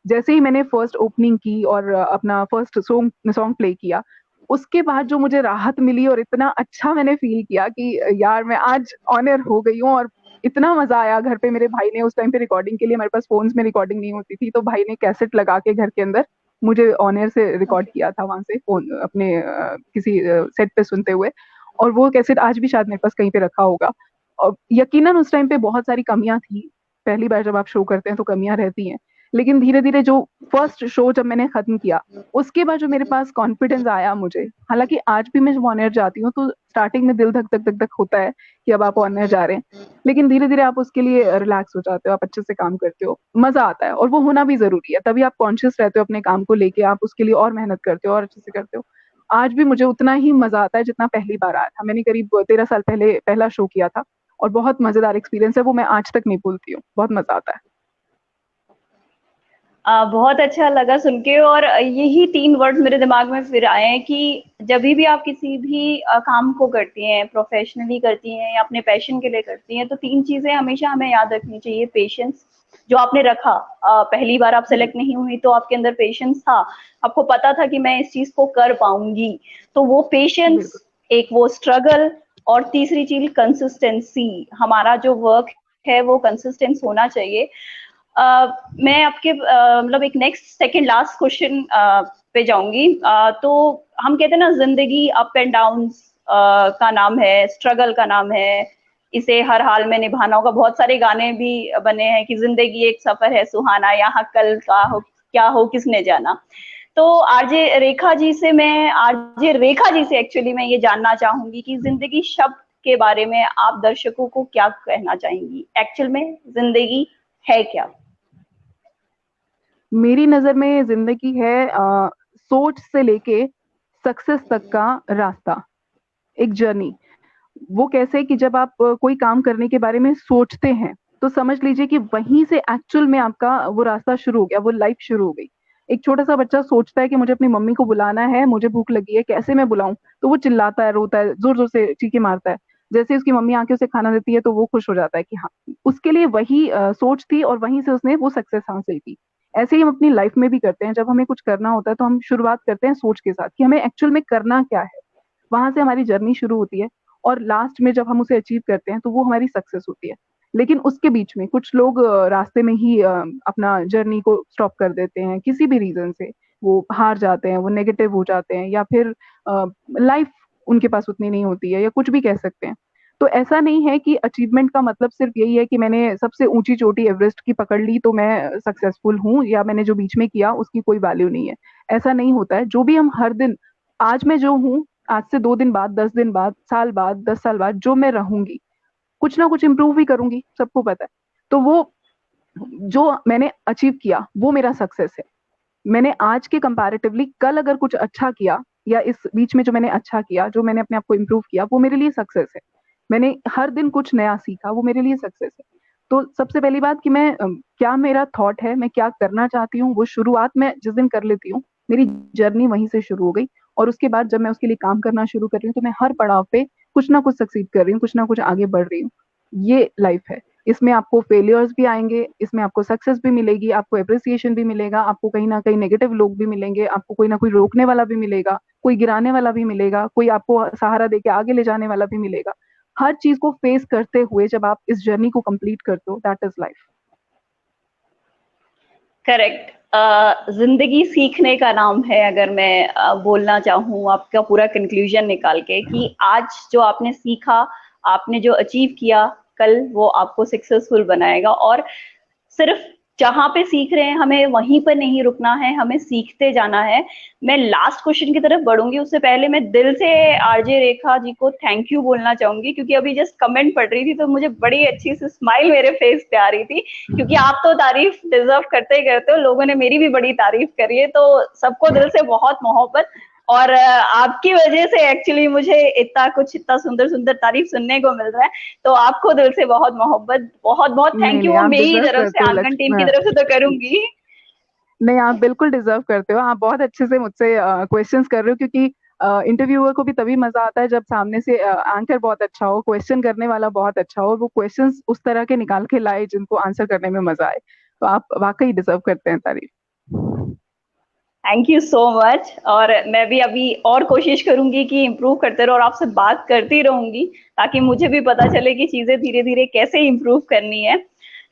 जैसे ही मैंने फर्स्ट ओपनिंग की और अपना फर्स्ट सॉन्ग सॉन्ग प्ले किया, उसके बाद जो मुझे राहत मिली और इतना अच्छा मैंने फील किया कि यार, मैं आज ऑन एयर हो गई हूँ। और इतना मजा आया। घर पे मेरे भाई ने उस टाइम पे रिकॉर्डिंग के लिए, हमारे पास फोन्स में रिकॉर्डिंग नहीं होती थी, तो भाई ने कैसेट लगा के घर के अंदर मुझे ऑन एयर से रिकॉर्ड किया था, वहां से फोन अपने किसी सेट पे सुनते हुए। और वो कैसेट आज भी शायद मेरे पास कहीं पे रखा होगा। और यकीनन उस टाइम पे बहुत सारी कमियां थी, पहली बार जब आप शो करते हैं तो कमियां रहती हैं, लेकिन धीरे धीरे जो फर्स्ट शो जब मैंने खत्म किया, उसके बाद जो मेरे पास कॉन्फिडेंस आया मुझे, हालांकि आज भी मैं जब ऑन एयर जाती हूँ तो स्टार्टिंग में दिल धक धक धक धक होता है कि अब आप ऑन एयर जा रहे हैं, लेकिन धीरे धीरे आप उसके लिए रिलैक्स हो जाते हो, आप अच्छे से काम करते हो, मजा आता है, और वो होना भी जरूरी है, तभी आप कॉन्शियस रहते हो अपने काम को लेके, आप उसके लिए और मेहनत करते हो और अच्छे से करते हो। आज भी मुझे उतना ही मजा आता है जितना पहली बार आया था। मैंने करीब 13 साल पहले पहला शो किया था, और बहुत मजेदार एक्सपीरियंस है वो, मैं आज तक नहीं भूलती हूँ, बहुत मजा आता है। बहुत अच्छा लगा सुन के, और यही 3 वर्ड मेरे दिमाग में फिर आए हैं कि जब भी आप किसी भी काम को करती हैं, प्रोफेशनली करती हैं या अपने पैशन के लिए करती हैं, तो 3 चीजें हमेशा हमें याद रखनी चाहिए। पेशेंस, जो आपने रखा, पहली बार आप सेलेक्ट नहीं हुई तो आपके अंदर पेशेंस था, आपको पता था कि मैं इस चीज को कर पाऊंगी, तो वो पेशेंस, बिल्कुल। एक वो स्ट्रगल, और तीसरी चीज कंसिस्टेंसी। हमारा जो वर्क है वो कंसिस्टेंस होना चाहिए। मैं आपके मतलब एक नेक्स्ट सेकंड लास्ट क्वेश्चन पे जाऊंगी। तो हम कहते हैं ना, जिंदगी अप एंड डाउन का नाम है, स्ट्रगल का नाम है, इसे हर हाल में निभाना होगा। बहुत सारे गाने भी बने हैं कि जिंदगी एक सफर है सुहाना, यहाँ कल का हो क्या हो किसने जाना। तो आरजे रेखा जी से एक्चुअली मैं ये जानना चाहूंगी कि जिंदगी शब्द के बारे में आप दर्शकों को क्या कहना चाहेंगी? एक्चुअल में जिंदगी है क्या? मेरी नजर में जिंदगी है सोच से लेके सक्सेस तक का रास्ता, एक जर्नी। वो कैसे कि जब आप कोई काम करने के बारे में सोचते हैं, तो समझ लीजिए कि वहीं से एक्चुअल में आपका वो रास्ता शुरू हो गया, वो लाइफ शुरू हो गई। एक छोटा सा बच्चा सोचता है कि मुझे अपनी मम्मी को बुलाना है, मुझे भूख लगी है, कैसे मैं बुलाऊं, तो वो चिल्लाता है, रोता है, जोर जोर से चीखे मारता है। जैसे ही उसकी मम्मी आके उसे खाना देती है तो वो खुश हो जाता है कि हाँ, उसके लिए वही सोच थी, और वहीं से उसने वो सक्सेस हासिल की। ऐसे ही हम अपनी लाइफ में भी करते हैं, जब हमें कुछ करना होता है तो हम शुरुआत करते हैं सोच के साथ कि हमें एक्चुअल में करना क्या है, वहां से हमारी जर्नी शुरू होती है, और लास्ट में जब हम उसे अचीव करते हैं तो वो हमारी सक्सेस होती है। लेकिन उसके बीच में कुछ लोग रास्ते में ही अपना जर्नी को स्टॉप कर देते हैं, किसी भी रीजन से वो हार जाते हैं, वो नेगेटिव हो जाते हैं, या फिर लाइफ उनके पास उतनी नहीं होती है, या कुछ भी कह सकते हैं। तो ऐसा नहीं है कि अचीवमेंट का मतलब सिर्फ यही है कि मैंने सबसे ऊंची चोटी एवरेस्ट की पकड़ ली तो मैं सक्सेसफुल हूँ, या मैंने जो बीच में किया उसकी कोई वैल्यू नहीं है। ऐसा नहीं होता है। जो भी हम हर दिन, आज मैं जो हूँ, आज से 2 दिन बाद, 10 दिन बाद, साल बाद, 10 साल बाद जो मैं रहूंगी, कुछ ना कुछ इम्प्रूव ही करूंगी, सबको पता है। तो वो जो मैंने अचीव किया वो मेरा सक्सेस है। मैंने आज के कंपैरेटिवली कल अगर कुछ अच्छा किया, या इस बीच में जो मैंने अच्छा किया, जो मैंने अपने आप को इम्प्रूव किया, वो मेरे लिए सक्सेस है। मैंने हर दिन कुछ नया सीखा, वो मेरे लिए सक्सेस है। तो सबसे पहली बात कि मैं क्या मेरा थॉट है, मैं क्या करना चाहती हूँ, वो शुरुआत मैं जिस दिन कर लेती हूँ, मेरी जर्नी वहीं से शुरू हो गई। और उसके बाद जब मैं उसके लिए काम करना शुरू कर रही हूँ तो मैं हर पड़ाव पे कुछ ना कुछ सक्सीड कर रही हूँ, कुछ ना कुछ आगे बढ़ रही हूँ। ये लाइफ है। इसमें आपको फेलियर्स भी आएंगे, इसमें आपको सक्सेस भी मिलेगी, आपको अप्रिसिएशन भी मिलेगा, आपको कहीं ना कहीं नेगेटिव लोग भी मिलेंगे, आपको कोई ना कोई रोकने वाला भी मिलेगा, कोई गिराने वाला भी मिलेगा, कोई आपको सहारा देके आगे ले जाने वाला भी मिलेगा। हर चीज को फेस करते हुए जब आप इस जर्नी को कंप्लीट करते हो, दैट इज लाइफ। करेक्ट। जिंदगी सीखने का नाम है, अगर मैं बोलना चाहूँ आपका पूरा कंक्लूजन निकाल के, कि आज जो आपने सीखा, आपने जो अचीव किया, कल वो आपको सक्सेसफुल बनाएगा। और सिर्फ जहां पे सीख रहे हैं हमें वहीं पर नहीं रुकना है, हमें सीखते जाना है। मैं लास्ट क्वेश्चन की तरफ बढ़ूंगी, उससे पहले मैं दिल से आरजे रेखा जी को थैंक यू बोलना चाहूंगी, क्योंकि अभी जस्ट कमेंट पढ़ रही थी तो मुझे बड़ी अच्छी सी स्माइल मेरे फेस पे आ रही थी, क्योंकि आप तो तारीफ डिजर्व करते ही करते हो, लोगों ने मेरी भी बड़ी तारीफ करी है, तो सबको दिल से बहुत मोहब्बत। और आपकी वजह से एक्चुअली मुझे इतना कुछ, इतना सुंदर सुंदर तारीफ सुनने को मिल रहा है। तो आपको दिल से बहुत मोहब्बत, बहुत बहुत नहीं थैंक यू, नहीं, वो आप मेरी डिजर्व तरफ करते से, हो आंगन टीम की लक्ष्य। तरफ से तो करूंगी। नहीं, आप बिल्कुल डिजर्व करते हो, आप बहुत अच्छे से मुझसे क्वेश्चंस कर रहे हो, क्योंकि इंटरव्यूअर को भी तभी मजा आता है जब सामने से एंकर बहुत अच्छा हो, क्वेश्चन करने वाला बहुत अच्छा हो, वो क्वेश्चंस उस तरह के निकाल के लाए जिनको आंसर करने में मजा आए। तो आप वाकई डिजर्व करते हैं तारीफ। Thank you so much. और मैं भी अभी और कोशिश करूंगी कि इम्प्रूव करते रहो, और आपसे बात करती रहूंगी, ताकि मुझे भी पता चले कि चीजें धीरे धीरे कैसे इम्प्रूव करनी है।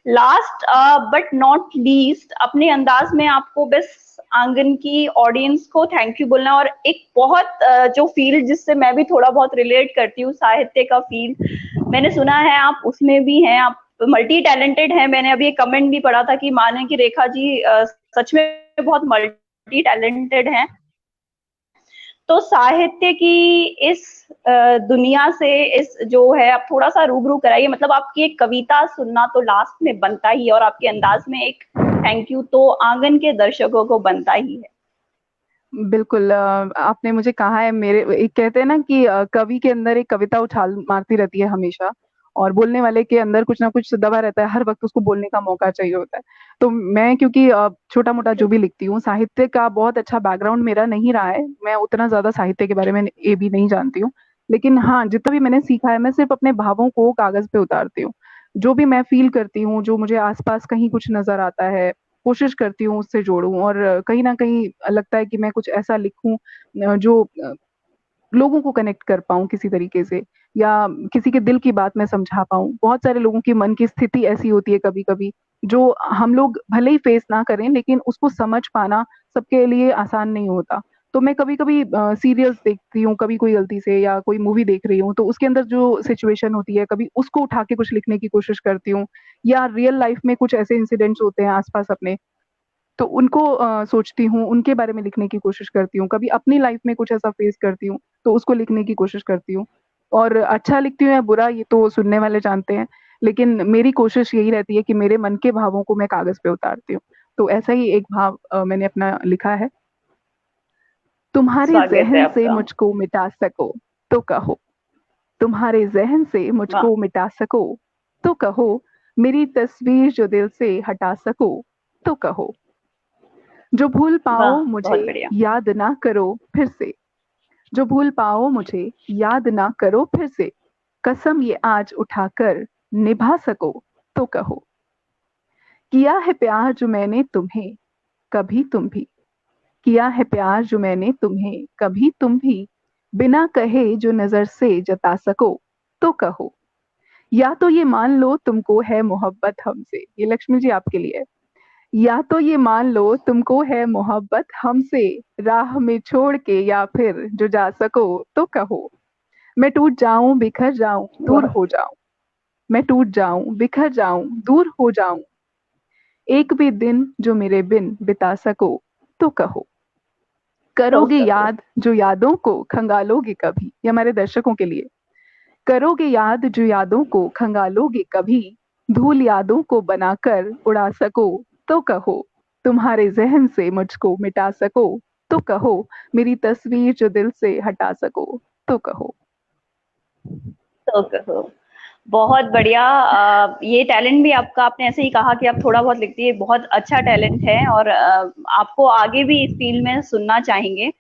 लास्ट बट नॉट लीस्ट, अपने अंदाज में आपको बस आंगन की ऑडियंस को थैंक यू बोलना, और एक बहुत जो फील्ड जिससे मैं भी थोड़ा बहुत रिलेट करती हूँ, साहित्य का फील्ड, मैंने सुना है आप उसमें भी हैं, आप मल्टी टैलेंटेड हैं। मैंने अभी एक कमेंट भी पढ़ा था कि माने कि रेखा जी सच में बहुत मल्टी टैलेंटेड हैं। तो साहित्य की इस दुनिया से इस जो है आप थोड़ा सा रूबरू कराइए, मतलब आपकी एक कविता सुनना तो लास्ट में बनता ही है और आपके अंदाज में एक थैंक यू तो आंगन के दर्शकों को बनता ही है। बिल्कुल, आपने मुझे कहा है, मेरे एक कहते हैं ना कि कवि के अंदर एक कविता उछाल मारती रहती है हमेशा, और बोलने वाले के अंदर कुछ ना कुछ दबा रहता है, हर वक्त उसको बोलने का मौका चाहिए होता है। तो मैं, क्योंकि छोटा मोटा जो भी लिखती हूँ, साहित्य का बहुत अच्छा बैकग्राउंड मेरा नहीं रहा है, मैं उतना ज्यादा साहित्य के बारे में ये भी नहीं जानती हूँ, लेकिन हाँ, जितना भी मैंने सीखा है, मैं सिर्फ अपने भावों को कागज पे उतारती हूँ। जो भी मैं फील करती हूँ, जो मुझे आसपास कहीं कुछ नजर आता है, कोशिश करती हूँ उससे जोड़ूं, और कहीं न कहीं लगता है कि मैं कुछ ऐसा लिखूं जो लोगों को कनेक्ट कर पाऊँ किसी तरीके से, या किसी के दिल की बात मैं समझा पाऊँ। बहुत सारे लोगों की मन की स्थिति ऐसी होती है कभी-कभी, जो हम लोग भले ही फेस ना करें, लेकिन उसको समझ पाना सबके लिए आसान नहीं होता। तो मैं कभी-कभी सीरियल्स देखती हूँ, कभी कोई गलती से, या कोई मूवी देख रही हूँ, तो उसके अंदर जो सिचुएशन होती है, कभी उसको उठा के कुछ लिखने की कोशिश करती हूँ, या रियल लाइफ में कुछ ऐसे इंसिडेंट्स होते हैं आस-पास अपने, तो उनको सोचती हूँ, उनके बारे में लिखने की कोशिश करती हूँ। कभी अपनी लाइफ में कुछ ऐसा फेस करती हूँ, तो उसको लिखने की कोशिश करती हूँ। और अच्छा लिखती हूँ या बुरा, ये तो सुनने वाले जानते हैं, लेकिन मेरी कोशिश यही रहती है कि मेरे मन के भावों को मैं कागज़ पे उतारती हूँ। तो ऐसा ही एक भाव मैंने अपना लिखा है। तुम्हारे स्वागत है ज़हन से आपका। मुझको मिटा सको, तो कहो। तुम्हारे ज़हन से वाह। मुझको मिटा सको, तो कहो। मेरी तस्वीर जो दिल से हटा सको, तो कहो। जो भूल वाह, पाओ बहुत मुझे, बढ़िया। याद ना करो फिर से। जो भूल पाओ मुझे, याद ना करो फिर से। कसम ये आज उठाकर निभा सको, तो कहो। किया है प्यार जो मैंने तुम्हें, कभी तुम भी। किया है प्यार जो मैंने तुम्हें, कभी तुम भी। बिना कहे जो नजर से जता सको, तो कहो। या तो ये मान लो तुमको है मोहब्बत हमसे, ये लक्ष्मी जी आपके लिए है। या तो ये मान लो तुमको है मोहब्बत हमसे, राह में छोड़ के, या फिर जो जा सको, तो कहो। मैं टूट जाऊं, बिखर जाऊं, दूर वाह। हो जाऊं। मैं टूट जाऊं, बिखर जाऊं, दूर हो जाऊं। एक भी दिन जो मेरे बिन बिता सको, तो कहो। तो करोगे कहो। याद जो यादों को खंगालोगे कभी, ये हमारे दर्शकों के लिए। करोगे याद जो यादों को खंगालोगे कभी। धूल यादों को बनाकर उड़ा सको, तो कहो। तुम्हारे जहन से मुझको मिटा सको, तो कहो। मेरी तस्वीर जो दिल से हटा सको, तो कहो। तो कहो। बहुत बढ़िया। ये टैलेंट भी आपका, आपने ऐसे ही कहा कि आप थोड़ा बहुत लिखती है, बहुत अच्छा टैलेंट है और आपको आगे भी इस फील्ड में सुनना चाहेंगे।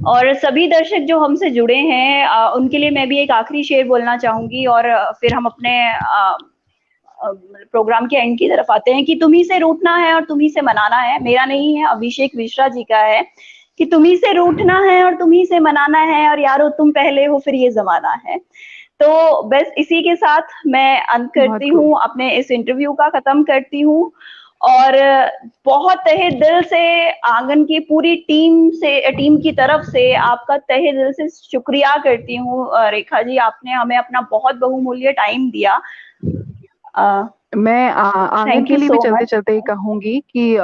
और सभी दर्शक जो हमसे जुड़े हैं उनके लिए मैं भी एक आखिरी शेर बोलना चाहूंगी और फिर हम अपने प्रोग्राम के एंड की तरफ आते हैं कि तुम्ही से रूठना है और तुम्ही से मनाना है। मेरा नहीं है, अभिषेक मिश्रा जी का है कि तुम्ही से रूठना है और तुम्ही से मनाना है और यारो तुम पहले हो फिर ये जमाना है। तो बस इसी के साथ मैं अंत बहुत करती खूब। हूँ, अपने इस इंटरव्यू का खत्म करती हूँ। और बहुत तहे दिल से आंगन की पूरी टीम की तरफ से आपका तहे दिल से शुक्रिया करती हूँ रेखा जी, आपने हमें अपना बहुत बहुमूल्य टाइम दिया। मैं आंगन थैंक के यू लिए भी सो मच। चलते-चलते कहूँगी कि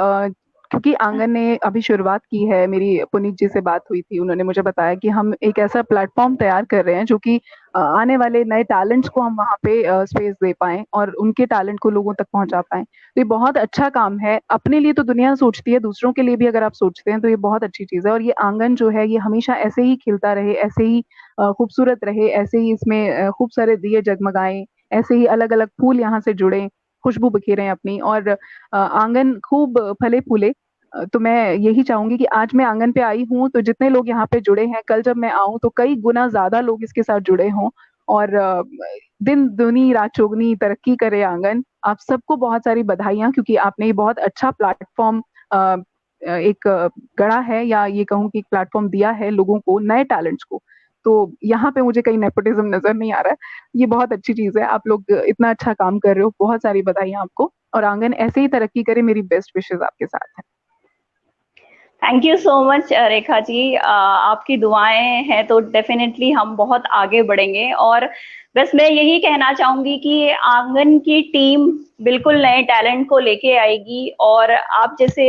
क्योंकि आंगन ने अभी शुरुआत की है, मेरी पुनीत जी से बात हुई थी, उन्होंने मुझे बताया कि हम एक ऐसा प्लेटफ़ॉर्म तैयार कर रहे हैं जो कि आने वाले नए टैलेंट्स को हम वहाँ पे स्पेस दे पाएँ और उनके टैलेंट को लोगों तक पहुँचा पाएँ। तो ये बहुत अच्छा काम है, अपने लिए तो दुनिया सोचती है, दूसरों के लिए भी अगर आप सोचते हैं तो ये बहुत अच्छी चीज़ है, और ये आंगन जो है ये हमेशा ऐसे ही खिलता रहे, ऐसे ही खूबसूरत रहे, ऐसे ही इसमें खूब सारे दिए जगमगाएँ, ऐसे ही अलग-अलग फूल यहाँ से जुड़ें, खुशबू बिखेरें अपनी, और आंगन खूब फले-फूले। तो मैं यही चाहूँगी कि आज मैं आंगन पे आई हूँ, तो जितने लोग यहाँ पे जुड़े हैं, कल जब मैं आऊँ तो कई गुना ज़्यादा लोग इसके साथ जुड़े हों, और दिन दूनी रात चौगुनी तरक्की करे आंगन। आप सबको बहुत सारी बधाइयाँ, क्योंकि आपने ये बहुत अच्छा प्लेटफ़ॉर्म एक गढ़ा है, या ये कहूँ कि एक प्लेटफ़ॉर्म दिया है लोगों को, नए टैलेंट्स को। तो यहाँ पे मुझे कहीं नेपोटिज़्म नज़र नहीं आ रहा है। ये बहुत अच्छी चीज़ है, आप लोग इतना अच्छा काम कर रहे हो, बहुत सारी बधाइयाँ आपको, और आंगन ऐसे ही तरक्की करे, मेरी बेस्ट विशेज़ आपके साथ हैं। Thank you so much Rekha जी। आपकी दुआएं हैं तो डेफिनेटली हम बहुत आगे बढ़ेंगे। और बस मैं यही कहना चाहूंगी कि आंगन की टीम बिल्कुल नए टैलेंट को लेके आएगी, और आप जैसे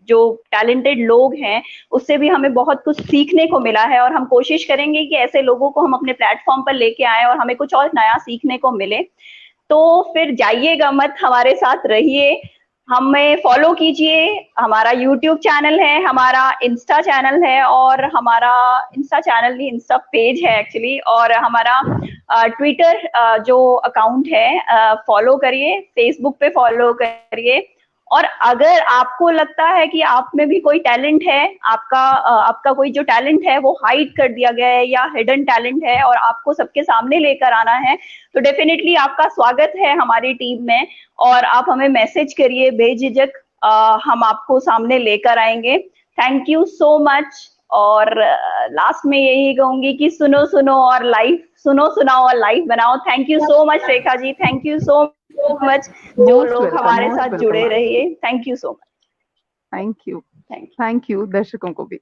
जो टैलेंटेड लोग हैं उससे भी हमें बहुत कुछ सीखने को मिला है, और हम कोशिश करेंगे कि ऐसे लोगों को हम अपने प्लेटफॉर्म पर लेके आए और हमें कुछ और नया सीखने को मिले। तो फिर जाइएगा मत, हमारे साथ रहिए, हमें फॉलो कीजिए। हमारा यूट्यूब चैनल है, हमारा इंस्टा चैनल है, और हमारा इंस्टा चैनल नहीं, इंस्टा पेज है एक्चुअली, और हमारा ट्विटर जो अकाउंट है फॉलो करिए, फेसबुक पे फॉलो करिए। और अगर आपको लगता है कि आप में भी कोई टैलेंट है, आपका कोई जो टैलेंट है वो हाइड कर दिया गया है या हिडन टैलेंट है और आपको सबके सामने लेकर आना है, तो डेफिनेटली आपका स्वागत है हमारी टीम में। और आप हमें मैसेज करिए बेझिझक, हम आपको सामने लेकर आएंगे। Thank you so much. और लास्ट में यही कहूंगी कि सुनो सुनो और लाइफ, सुनो सुनाओ और लाइफ बनाओ। Thank you so much Rekha ji, thank you so much जो मोस्ट लोग वेलकम, हमारे मोस्ट साथ वेलकम। जुड़े रहिए। Thank you so much. Thank you, thank you. Thank you दर्शकों को भी।